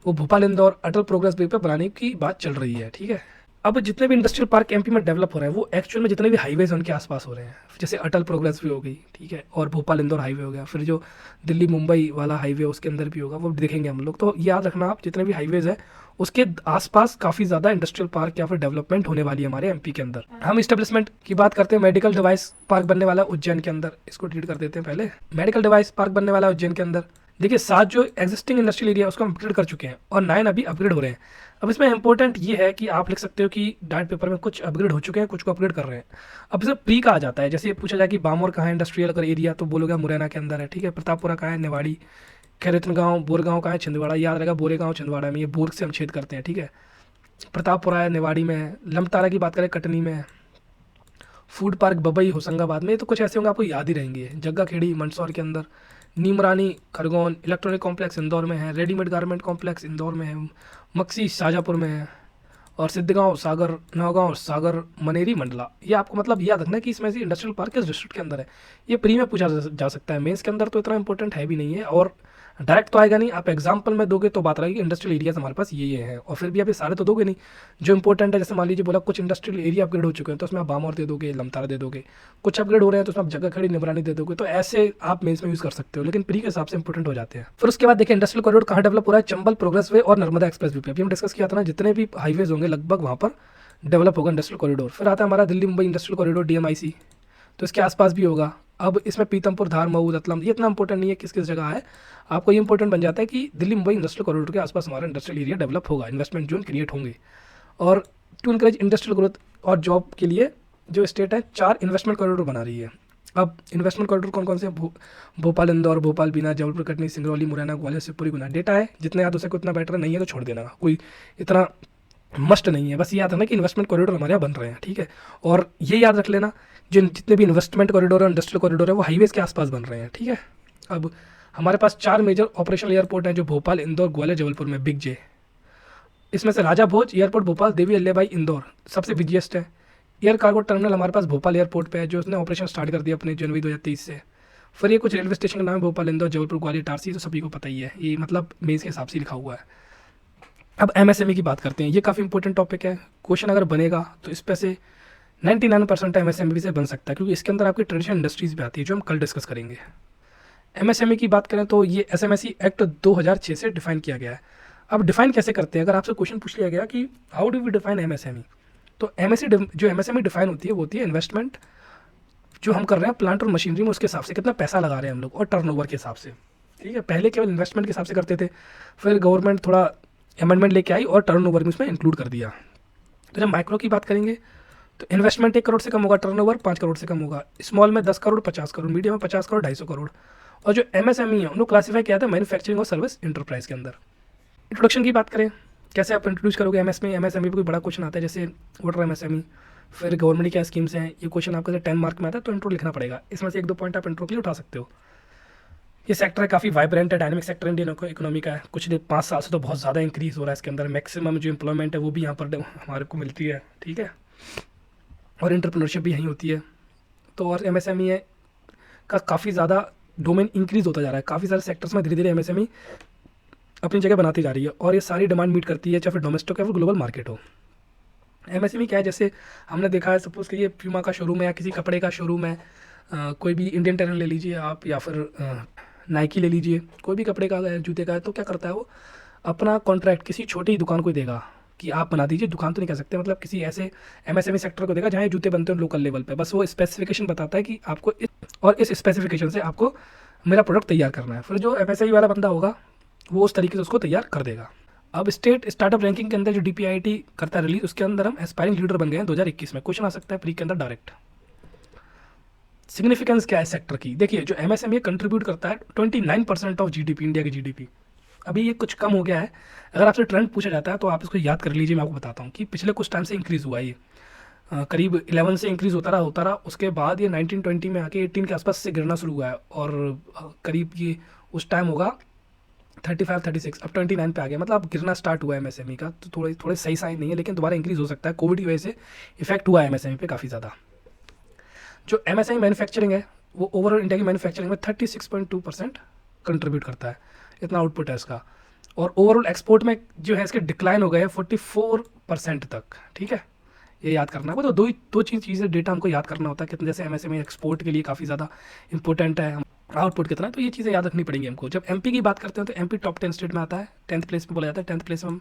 वो भोपाल, इंदौर, अटल प्रोग्रेस वे पे बनाने की बात चल रही है। ठीक है, अब जितने भी इंडस्ट्रियल पार्क एमपी में डेवलप हो रहे हैं वो एक्चुअल में जितने भी हाईवेज उनके आसपास हो रहे हैं, जैसे अटल प्रोग्रेस वे हो गई, ठीक है, और भोपाल इंदौर हाईवे हो गया, फिर जो दिल्ली मुंबई वाला हाईवे उसके अंदर भी होगा, वो देखेंगे हम लोग। तो याद रखना आप, जितने भी हाईवेज है उसके आसपास काफ़ी ज़्यादा इंडस्ट्रियल पार्क या फिर डेवलपमेंट होने वाली है हमारे एमपी के अंदर। हम इस्टेब्लिशमेंट की बात करते हैं, मेडिकल डिवाइस पार्क बनने वाला है उज्जैन के अंदर, इसको ट्रीट कर देते हैं पहले। मेडिकल डिवाइस पार्क बनने वाला है उज्जैन के अंदर। देखिए 7 जो एग्जिस्टिंग इंडस्ट्रियल एरिया उसको हम अपग्रेड कर चुके हैं और 9 अभी अपग्रेड हो रहे हैं। अब इसमें इंपॉर्टेंट ये है कि आप लिख सकते हो कि डाइट पेपर में कुछ अपग्रेड हो चुके हैं, कुछ को अपग्रेड कर रहे हैं। अब इसमें प्री का आ जाता है, जैसे ये पूछा जाए कि बामोर कहाँ है इंडस्ट्रियल अगर एरिया, तो बोलोगे मुरैना के अंदर है। ठीक है, प्रतापपुरा कहाँ है, नेवाड़ी, खैरतनगांव, बोरगांव कहाँ है, छिंदवाड़ा, याद रहेगा बोरेगांव छिंदवाड़ा में, ये बोर्ग से हम छेद करते हैं। ठीक है, प्रतापपुरा है नेवाड़ी में है, लमतारा की बात करें कटनी में है, फूड पार्क बबई होशंगाबाद में, तो कुछ ऐसे होंगे आपको याद ही रहेंगे। जग्गा खेड़ी मंदसौर के अंदर, नीमरानी खरगोन, इलेक्ट्रॉनिक कॉम्प्लेक्स इंदौर में है, रेडीमेड गारमेंट कॉम्प्लेक्स इंदौर में है, मक्सी शाजापुर में है, और सिद्धगांव सागर, नौगांव सागर, मनेरी मंडला। ये आपको मतलब याद रखना है कि इसमें से इंडस्ट्रियल पार्क किस डिस्ट्रिक्ट के अंदर है। ये प्री में पूछा जा सकता है, मेंस के अंदर तो इतना इंपॉर्टेंट है भी नहीं है, और डायरेक्ट तो आएगा नहीं। आप एग्जाम्पल में दोगे तो बात रहेगी इंडस्ट्रियल एरियाज हमारे पास ये हैं, और फिर भी आप ये सारे तो दोगे नहीं जो इंपॉर्टेंट है। जैसे मान लीजिए बोला कुछ इंडस्ट्रियल एरिया अपग्रेड हो चुके हैं तो उसमें आप बामौर दे दोगे, लमतारा दे दोगे, कुछ अपग्रेड हो रहे हैं तो उसमें आप जगह खड़ी निमरानी दे दोगे। तो ऐसे आप मेंस में यूज़ कर सकते हो, लेकिन प्री के हिसाब से इंपॉर्टेंट हो जाते हैं। फिर उसके बाद देखिए इंडस्ट्रियल कॉरिडोर कहाँ डेवलप हो रहा है, चंबल प्रोग्रेस वे और नर्मदा एक्सप्रेस वे पे अभी हम डिस्कस किया था ना, जितने भी हाईवेज होंगे लगभग वहाँ पर डेवलप होगा इंडस्ट्रियल कॉरिडोर। फिर आता है हमारा Delhi Mumbai industrial corridor DMIC, तो इसके आसपास भी होगा। अब इसमें पीतमपुर, धार, मऊ, रतलाम, ये इतना इंपॉर्टेंट नहीं है किस किस जगह है, आपको ये इंपॉर्टेंट बन जाता है कि दिल्ली मुंबई इंडस्ट्रियल कॉरिडोर के आसपास हमारा इंडस्ट्रियल एरिया डेवलप होगा, इन्वेस्टमेंट जोन क्रिएट होंगे। और टू इनकरेज इंडस्ट्रियल ग्रोथ और जॉब के लिए जो स्टेट है 4 इन्वेस्टमेंट कॉरिडोर बना रही है। अब इन्वेस्टमेंट कॉरिडोर कौन कौन से, भोपाल इंदौर, भोपाल बीना, जबलपुर कटनी, सिंगरौली, मुरैना, ग्वालियर, शिवपुरी, गुना। डेटा है जितना याद हो सके उतना बेटर, नहीं है तो छोड़ देना, कोई इतना मस्ट नहीं है। बस याद रखना कि इन्वेस्टमेंट कॉरिडोर हमारे यहाँ बन रहे हैं। ठीक है, और ये याद रख लेना जितने भी इन्वेस्टमेंट कॉरिडोर और इंडस्ट्रियल कॉरिडोर है वो हाईवेज के आसपास बन रहे हैं। ठीक है, अब हमारे पास 4 मेजर ऑपरेशनल एयरपोर्ट हैं जो भोपाल, इंदौर, ग्वालियर, जबलपुर में, बिग जे। इसमें से राजा भोज एयरपोर्ट भोपाल, देवी अल्लाबाई इंदौर सबसे बिजिएस्ट है। एयर कार्गो टर्मिनल हमारे पास भोपाल एयरपोर्ट पे है जो उसने ऑपरेशन स्टार्ट कर दिया अपने जनवरी 2023 से। फिर ये कुछ रेलवे स्टेशन का नाम है भोपाल, इंदौर, जबलपुर, ग्वालियर, इटारसी, तो सभी को पता ही है, ये मतलब मेज़ के हिसाब से लिखा हुआ है। अब MSME की बात करते हैं, ये काफ़ी इंपॉर्टेंट टॉपिक है, क्वेश्चन अगर बनेगा तो इस पे से 99% MSME से बन सकता है, क्योंकि इसके अंदर आपकी ट्रेडिशनल इंडस्ट्रीज़ भी आती है जो हम कल डिस्कस करेंगे। MSME की बात करें तो ये SMSE एक्ट 2006 से डिफाइन किया गया है। अब डिफाइन कैसे करते हैं, अगर आपसे क्वेश्चन पूछ लिया गया कि how do we define MSME, तो जो MSME डिफाइन होती है वो होती है इन्वेस्टमेंट जो हम कर रहे हैं प्लांट और मशीनरी में, उसके हिसाब से कितना पैसा लगा रहे हैं हम लोग, और टर्नओवर के हिसाब से। ठीक है, पहले केवल इन्वेस्टमेंट के हिसाब से करते थे, फिर गवर्नमेंट थोड़ा अमेंडमेंट लेके आई और टर्नओवर भी उसमें इंक्लूड कर दिया। तो जब माइक्रो की बात करेंगे तो इन्वेस्टमेंट 1 करोड़ से कम होगा, टर्नओवर 5 करोड़ से कम होगा, स्मॉल में 10 करोड़ 50 करोड़, मीडियम में 50 करोड़ 250 करोड़, और जो MSME है उनको क्लासीफाई किया था मैन्युफैक्चरिंग और सर्विस इंटरप्राइज के अंदर। इंट्रोडक्शन की बात करें, कैसे आप इंट्रोड्यूस करोगे MSME पे कोई बड़ा क्वेश्चन आता है जैसे व्हाट आर MSME, फिर गवर्नमेंट की क्या स्कीम्स हैं, ये क्वेश्चन आपका जब 10 मार्क में आता है तो इंट्रो लिखना पड़ेगा, इसमें से 1-2 पॉइंट आप इंट्रो के लिए उठा सकते हो। ये सेक्टर है काफ़ी वाइब्रेंट है, डायनामिक सेक्टर इंडियन इकोनॉमी का है, कुछ 5 साल से तो बहुत ज़्यादा इंक्रीज़ हो रहा है इसके अंदर, मैक्सिमम जो एम्प्लॉयमेंट है वो भी यहाँ पर हमारे को मिलती है। ठीक है, और एंटरप्रेन्योरशिप भी यहीं होती है। तो और MSME है का काफ़ी ज़्यादा डोमेन इंक्रीज़ होता जा रहा है, काफ़ी सारे सेक्टर्स में धीरे धीरे MSME अपनी जगह बनाती जा रही है, और ये सारी डिमांड मीट करती है, चाहे फिर डोमेस्टिक या फिर ग्लोबल मार्केट हो। MSME क्या है, जैसे हमने देखा है, सपोज़ करिए प्यूमा का शोरूम है या किसी कपड़े का शोरूम है, कोई भी इंडियन टेरन ले लीजिए आप, या फिर नाइकी ले लीजिए, कोई भी कपड़े का है, जूते का है, तो क्या करता है वो अपना कॉन्ट्रैक्ट किसी छोटी दुकान को देगा कि आप बना दीजिए, दुकान तो नहीं कह सकते, मतलब किसी ऐसे MSME सेक्टर को देगा जहाँ ये जूते बनते हैं लोकल लेवल पे, बस वो स्पेसिफिकेशन बताता है कि आपको इस स्पेसिफिकेशन से आपको मेरा प्रोडक्ट तैयार करना है, फिर जो MSME वाला बंदा होगा वो उस तरीके से उसको तैयार कर देगा। अब स्टेट स्टार्टअप रैंकिंग के अंदर जो DPIIT करता है रिलीज, उसके अंदर हम एस्पायरिंग लीडर बन गए हैं 2021 में, क्वेश्चन आ सकता है प्री के अंदर डायरेक्ट। सिग्निफिकेंस क्या है सेक्टर की, देखिए जो MSME कंट्रीब्यूट करता है 29% ऑफ GDP, इंडिया की GDP। अभी ये कुछ कम हो गया है, अगर आपसे ट्रेंड पूछा जाता है तो आप इसको याद कर लीजिए, मैं आपको बताता हूँ कि पिछले कुछ टाइम से इंक्रीज़ हुआ है ये, करीब 11 से इंक्रीज़ होता रहा, उसके बाद ये 19-20 में आके 18 के आसपास से गिरना शुरू हुआ है, और करीब ये उस टाइम होगा 35-36, अब 29 पे आ गया, मतलब अब गिरना स्टार्ट हुआ है MSME का, तो थोड़े सही साइन नहीं है, लेकिन दोबारा इंक्रीज़ हो सकता है, कोविड की वजह से इफेक्ट हुआ है MSME पे काफ़ी ज़्यादा। जो MSME मैन्युफैक्चरिंग है वो ओवरऑल इंडिया की मैन्युफैक्चरिंग में 36.2% कंट्रीब्यूट करता है, इतना आउटपुट है इसका, और ओवरऑल एक्सपोर्ट में जो है इसके डिक्लाइन हो गए हैं 44% तक। ठीक है, ये याद करना है, तो दो चीज़ें डेटा हमको याद करना होता है, कितने जैसे MSME एक्सपोर्ट के लिए काफ़ी ज़्यादा इंपॉर्टेंट है, आउटपुट कितना है, तो ये चीज़ें याद रखनी पड़ेंगी हमको। जब MP की बात करते हैं तो MP टॉप 10 स्टेट में आता है, 10th प्लेस में बोला जाता है, 10th प्लेस में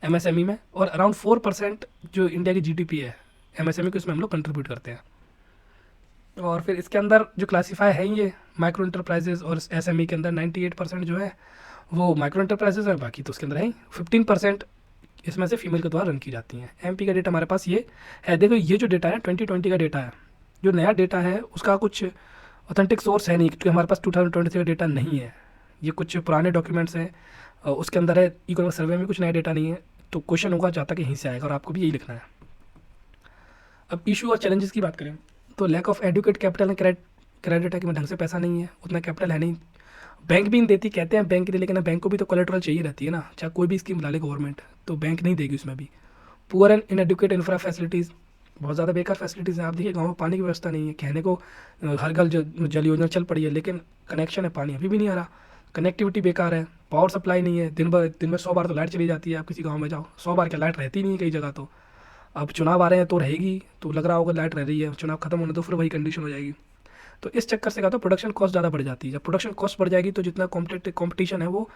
MSME में, और अराउंड 4% जो इंडिया की GDP है MSME को इसमें हम लोग कंट्रीब्यूट करते हैं। और फिर इसके अंदर जो क्लासीफाई है ये माइक्रो इंटरप्राइजेज, और SME के अंदर 98% जो है वो माइक्रो इंटरप्राइजेज है, बाकी तो उसके अंदर है 15% इसमें से फीमेल के द्वारा रन की जाती हैं। MP का डेटा हमारे पास ये है, देखो ये जो डेटा है 2020 का डेटा है, जो नया डेटा है उसका कुछ ऑथेंटिक सोर्स है नहीं, क्योंकि हमारे पास 2023 का डेटा नहीं है, ये कुछ पुराने डॉक्यूमेंट्स हैं, उसके अंदर है इकोनॉमिक सर्वे में कुछ नया डेटा नहीं है, तो क्वेश्चन होगा जाता कि यहीं से आएगा, और आपको भी यही लिखना है। अब इशू और चैलेंजेस की बात करें तो lack of adequate capital and credit है कि ढंग से पैसा नहीं है, उतना कैपिटल है नहीं, बैंक भी नहीं देती, कहते हैं बैंक दे, लेकिन बैंक को भी तो कोलेटरल चाहिए रहती है ना, चाहे कोई भी स्कीम ला ले गवर्नमेंट तो बैंक नहीं देगी उसमें भी। Poor and inadequate infra facilities, बहुत ज़्यादा बेकार फैसिलिटीज़ हैं, आप देखिए गाँव में पानी की व्यवस्था नहीं है, कहने को हर घर जल योजना चल पड़ी है, लेकिन कनेक्शन है पानी अभी भी नहीं आ रहा, कनेक्टिविटी बेकार है, पावर सप्लाई नहीं है, दिन में 100 बार तो लाइट चली जाती है, आप किसी गाँव में जाओ 100 बार क्या लाइट रहती नहीं है कई जगह, तो अब चुनाव आ रहे हैं तो रहेगी, तो लग रहा होगा लाइट रह रही है, चुनाव खत्म होने तो फिर वही कंडीशन हो जाएगी। तो इस चक्कर से क्या तो प्रोडक्शन कॉस्ट ज़्यादा बढ़ जाती है, जब प्रोडक्शन कॉस्ट बढ़ जाएगी तो जितना कॉम्पिटिशन है वो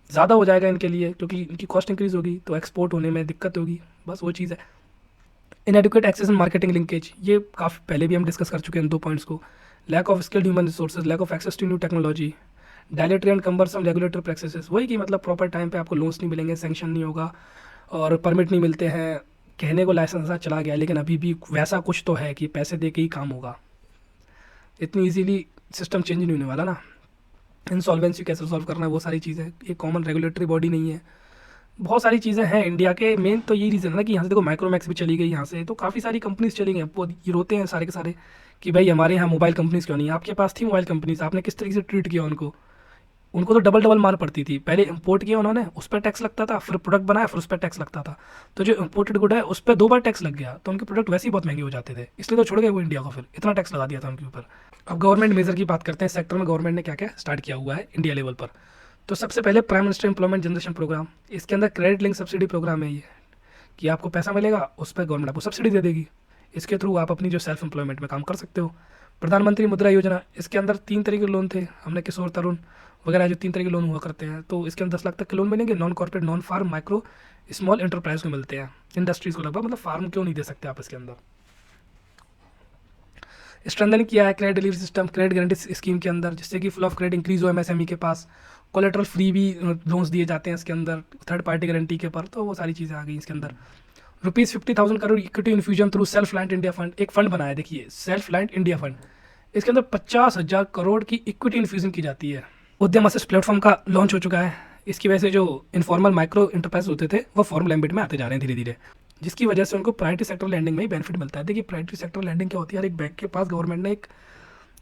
ज़्यादा हो जाएगा इनके लिए, क्योंकि इनकी कॉस्ट इंक्रीज़ होगी तो एक्सपोर्ट होने में दिक्कत होगी, बस वो चीज़ है। Inadequate access and marketing linkage, ये काफ़ी पहले भी हम डिस्कस कर चुके हैं इन 2 पॉइंट्स को। Lack of skilled human resources, lack of access to new technology, dilatory and cumbersome regulatory practices, वही कि मतलब प्रॉपर टाइम पे आपको लोन्स नहीं मिलेंगे, सैंक्शन नहीं होगा, और परमिट नहीं मिलते हैं, कहने को लाइसेंस चला गया लेकिन अभी भी वैसा कुछ तो है कि पैसे दे के ही काम होगा, इतनी इजीली सिस्टम चेंज नहीं होने वाला ना। इंसॉल्वेंसी कैसे सॉल्व करना है, वो सारी चीज़ें, एक कॉमन रेगुलेटरी बॉडी नहीं है, बहुत सारी चीज़ें हैं इंडिया के। मेन तो यही रीज़न है ना कि यहाँ से देखो माइक्रोमैक्स भी चली गई यहाँ से, तो काफ़ी सारी कंपनीज चली गई, वो ये रोते हैं सारे के सारे कि भाई हमारे यहाँ मोबाइल कंपनीज क्यों नहीं है, आपके पास थी मोबाइल कंपनीज, आपने किस तरीके से ट्रीट किया उनको, उनको तो डबल मार पड़ती थी, पहले इंपोर्ट किया उन्होंने उस पर टैक्स लगता था, फिर प्रोडक्ट बनाया फिर उस पर टैक्स लगता था, तो जो इंपोर्टेड गुड है उस पर 2 बार टैक्स लग गया, तो उनके प्रोडक्ट वैसे ही बहुत महंगे हो जाते थे, इसलिए तो छोड़ गए वो इंडिया को, फिर इतना टैक्स लगा दिया था उनके ऊपर। अब गवर्नमेंट मेजर की बात करते हैं, सेक्टर में गवर्नमेंट ने क्या क्या स्टार्ट किया हुआ है इंडिया लेवल पर। तो सबसे पहले Prime Minister employment generation programme, इसके अंदर क्रेडिट लिंक सब्सिडी प्रोग्राम है ये, कि आपको पैसा मिलेगा उस पर गवर्नमेंट आपको सब्सिडी दे देगी, इसके थ्रू आप अपनी जो सेल्फ एम्प्लॉयमेंट में काम कर सकते हो। प्रधानमंत्री मुद्रा योजना, इसके अंदर 3 तरह के लोन थे, हमने किशोर तरुण वगैरह जो 3 तरह के लोन हुआ करते हैं, तो इसके अंदर 10 लाख तक के लोन मिलेंगे। Non corporate, non farm, micro small enterprise को मिलते हैं, इंडस्ट्रीज़ को लगभग, मतलब फार्म क्यों नहीं दे सकते आप इसके अंदर। स्ट्रेंथन किया है credit delivery system credit guarantee scheme के अंदर, जिससे कि फ्लो ऑफ क्रेडिट इंक्रीज हो एमएसएमई के पास। कोलेट्रल फ्री भी लोन्स दिए जाते हैं इसके अंदर, थर्ड पार्टी गारंटी के पर, तो वो सारी चीज़ें आ गई इसके अंदर। ₹50,000 crore equity infusion through self reliant India fund, एक फंड बनाया देखिए सेल्फ लाइंट इंडिया फंड, इसके अंदर 50,000 करोड़ की इक्विटी इन्फ्यूजन की जाती है। उद्यम असिस्ट प्लेटफॉर्म का लॉन्च हो चुका है, इसकी वजह से जो इनफॉर्मल माइक्रो इंटरप्राइज होते थे वो फॉर्मल एम्बिट में आते जा रहे हैं धीरे धीरे, जिसकी वजह से उनको प्राइवेट सेक्टर लैंडिंग में ही बेनिफिट मिलता है। देखिए प्राइवेट सेक्टर लैंडिंग क्या होती है, हर एक बैंक के पास गवर्नमेंट ने एक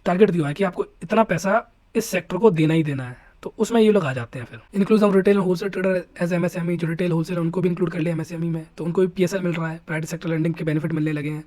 टारगेट दिया है कि आपको इतना पैसा इस सेक्टर को देना ही देना है, तो उसमें ये लोग आ जाते हैं। फिर inclusion of retail wholesale trader as MSME, जो रिटेल होलसेल उनको भी इंक्लूड कर लिया एमएसएमई में, तो उनको भी पीएसएल मिल रहा है, प्राइवेट सेक्टर लैंडिंग के बेनिफिट मिलने लगे हैं।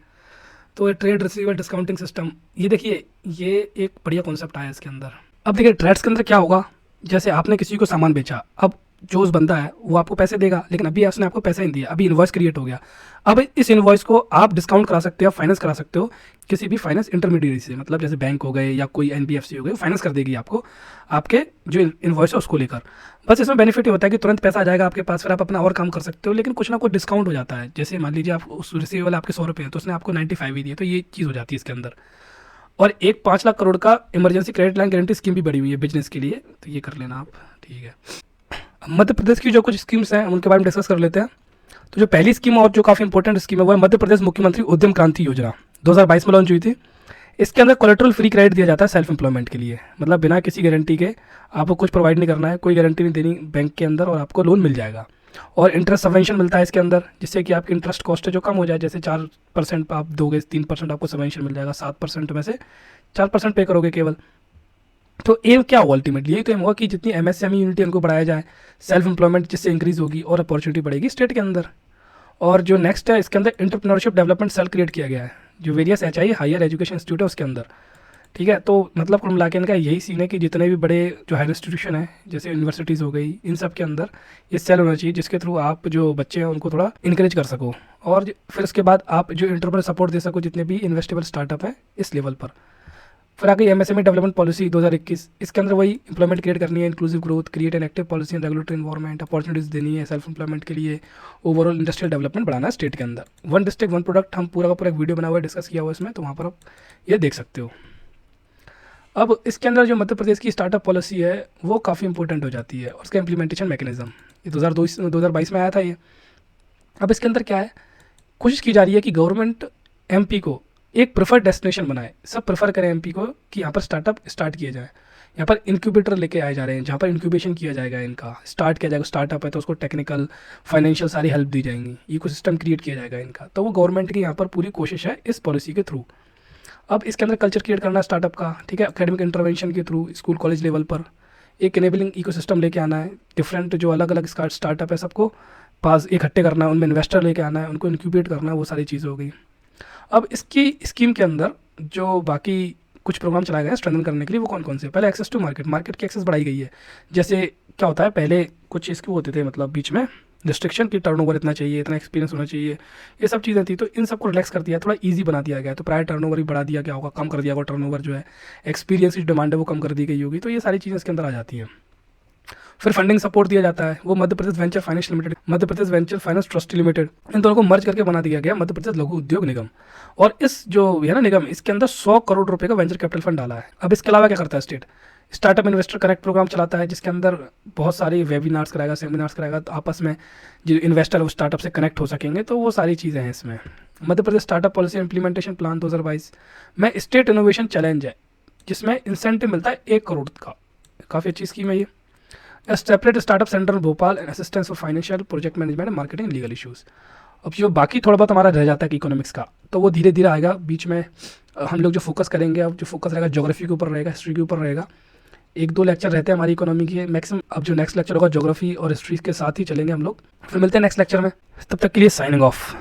तो ट्रेड रिसीवेबल डिस्काउंटिंग सिस्टम, ये देखिए ये एक बढ़िया कॉन्सेप्ट आया इसके अंदर। अब देखिए ट्रेड्स के अंदर क्या होगा, जैसे आपने किसी को सामान बेचा, अब जो उस बंदा है वो आपको पैसे देगा, लेकिन अभी उसने आपको पैसा नहीं दिया, अभी इनवॉइस क्रिएट हो गया। अब इस इनवॉइस को आप डिस्काउंट करा सकते हो, फाइनेंस करा सकते हो किसी भी फाइनेंस इंटरमीडिएट से, मतलब जैसे बैंक हो गए या कोई एनबीएफसी हो गए, फाइनेंस कर देगी आपको आपके जो इनवॉइस है उसको लेकर। बस इसमें बेनिफिट ये होता है कि तुरंत पैसा आ जाएगा आपके पास, फिर आप अपना और काम कर सकते हो, लेकिन कुछ ना कुछ डिस्काउंट हो जाता है। जैसे मान लीजिए आप उस रिसीवेबल आपके 100 रुपये हैं, तो उसने आपको 95 ही दिए, तो ये चीज़ हो जाती है इसके अंदर। और एक 5 लाख करोड़ का emergency credit line guarantee scheme भी बड़ी हुई है बिजनेस के लिए, तो ये कर लेना आप, ठीक है। मध्य प्रदेश की जो कुछ स्कीम्स हैं उनके बारे में डिस्कस कर लेते हैं। तो जो पहली स्कीम और जो काफ़ी इंपॉर्टेंट स्कीम है वो है मध्य प्रदेश मुख्यमंत्री उद्यम क्रांति योजना, 2022 में लॉन्च हुई थी। इसके अंदर कोलेट्रल फ्री क्रेडिट दिया जाता है सेल्फ एम्प्लॉयमेंट के लिए, मतलब बिना किसी गारंटी के आपको कुछ प्रोवाइड नहीं करना है, कोई गारंटी नहीं देनी बैंक के अंदर, और आपको लोन मिल जाएगा। और इंटरेस्ट सबवेंशन मिलता है इसके अंदर, जिससे कि आपकी इंटरेस्ट कॉस्ट है जो कम हो जाए, जैसे 4% आप दोगे, 3% आपको सबवेंशन मिल जाएगा, 7% में से 4% पे करोगे केवल। तो एम क्या होगा अल्टीमेटली, यही तो एम होगा कि जितनी एमएसएमई यूनिटी उनको बढ़ाया जाए, सेल्फ एम्प्लॉयमेंट जिससे इंक्रीज होगी और अपॉर्चुनिटी बढ़ेगी स्टेट के अंदर। और जो नेक्स्ट है इसके अंदर एंटरप्रेन्योरशिप डेवलपमेंट सेल क्रिएट किया गया है, जो various HI higher education institute है उसके अंदर, ठीक है। तो मतलब कुल मिला के इनका यही सीन है कि जितने भी बड़े जो हायर इंस्टीट्यूशन है जैसे यूनिवर्सिटीज़ हो गई, इन सब के अंदर ये सेल होना चाहिए, जिसके थ्रू आप जो बच्चे हैं उनको थोड़ा इंकरेज कर सको, और फिर उसके बाद आप जो एंटरप्रेन्योर सपोर्ट दे सको जितने भी इन्वेस्टेबल स्टार्टअप है इस लेवल पर। फिर आ गई एमएसएमई डेवलपमेंट पॉलिसी 2021, इसके अंदर वही इंप्लॉयमेंट क्रिएट करनी है, inclusive growth, create an active policy and regulatory environment, opportunities देनी है सेल्फ एम्प्लॉयमेंट के लिए, ओवरऑल इंडस्ट्रियल डेवलपमेंट बढ़ाना है स्टेट के अंदर। वन डिस्ट्रिक्ट वन प्रोडक्ट, हम पूरा का पूरा एक वीडियो बना हुआ है, डिस्कस किया हुआ है इसमें, तो वहाँ पर आप ये देख सकते हो। अब इसके अंदर जो मध्य प्रदेश की स्टार्टअप पॉलिसी है वो काफ़ी इंपॉर्टेंट हो जाती है, और उसका इम्प्लीमेंटेशन मैकेनिज्म ये 2022 में आया था ये। अब इसके अंदर क्या है, कोशिश की जा रही है कि गवर्नमेंट एमपी को एक प्रेफर्ड डेस्टिनेशन बनाए, सब प्रेफर करें एमपी को कि यहाँ पर स्टार्टअप स्टार्ट किए जाए, यहाँ पर इंक्यूबेटर लेके आए जा रहे हैं जहाँ पर इंक्यूबेशन किया जाएगा, इनका स्टार्ट किया जाएगा। स्टार्टअप है तो उसको टेक्निकल फाइनेंशियल सारी हेल्प दी जाएंगी, इकोसिस्टम क्रिएट किया जाएगा इनका, तो वो गवर्नमेंट की यहाँ पर पूरी कोशिश है इस पॉलिसी के थ्रू। अब इसके अंदर कल्चर क्रिएट करना स्टार्टअप का, ठीक है, एकेडमिक इंटरवेंशन के थ्रू स्कूल कॉलेज लेवल पर एक इनेबलिंग इकोसिस्टम लेके आना है, डिफरेंट जो अलग अलग स्टार्टअप है सबको पास इकट्ठे करना है, उनमें इन्वेस्टर लेके आना है, उनको इंक्यूबेट करना है, वो सारी चीज़ हो गई। अब इसकी स्कीम के अंदर जो बाकी कुछ प्रोग्राम चलाए गए हैं स्ट्रेंथन करने के लिए, वो कौन कौन से, पहले एक्सेस टू मार्केट, मार्केट की एक्सेस बढ़ाई गई है। जैसे क्या होता है पहले कुछ इसके होते थे, मतलब बीच में रिस्ट्रिक्शन की टर्नओवर इतना चाहिए, इतना एक्सपीरियंस होना चाहिए, ये सब चीज़ें थी, तो इन सबको रिलैक्स कर दिया, थोड़ा ईजी बना दिया गया, तो प्रायर टर्नओवर भी बढ़ा दिया गया होगा, कम कर दिया होगा टर्नओवर, जो है एक्सपीरियंस की डिमांड है वो कम कर दी गई होगी, तो ये सारी चीज़ें इसके अंदर आ जाती हैं। फिर फंडिंग सपोर्ट दिया जाता है, वो Madhya Pradesh venture finance limited, Madhya Pradesh venture finance trustee limited, इन दोनों को मर्ज करके बना दिया गया मध्य प्रदेश लघु उद्योग निगम। और इस जो है ना निगम, इसके अंदर 100 करोड़ रुपए का वेंचर कैपिटल फंड डाला है। अब इसके अलावा क्या करता है state, startup investor connect programme चलाता है, जिसके अंदर बहुत सारी वेबिनार्स कराएगा, सेमिनार्स कराएगा, तो आपस में जो इन्वेस्टर वो स्टार्टअप से कनेक्ट हो सकेंगे, तो वो सारी चीज़ें हैं इसमें। Madhya Pradesh startup policy implementation plan 2022 में स्टेट इनोवेशन चैलेंज है, जिसमें इंसेंटिव मिलता है 1 करोड़ का, काफ़ी अच्छी स्कीम है ये। Separate startup centre Bhopal and assistance for financial project management marketing legal issues. अब जो बाकी थोड़ा बहुत हमारा रह जाता है कि इकोनॉमिक्स का, तो वो धीरे धीरे आएगा बीच में। हम लोग जो फोकस करेंगे, अब जो फोकस रहेगा ज्योग्राफी के ऊपर रहेगा, हिस्ट्री के ऊपर रहेगा, 1-2 लेक्चर रहते हैं हमारी इकोनॉमी के मैक्सिमम। अब जो नेक्स्ट लेक्चर होगा ज्योग्राफी और हिस्ट्री के साथ ही चलेंगे हम लोग। फिर मिलते हैं नेक्स्ट लेक्चर में, तब तक के लिए साइनिंग ऑफ।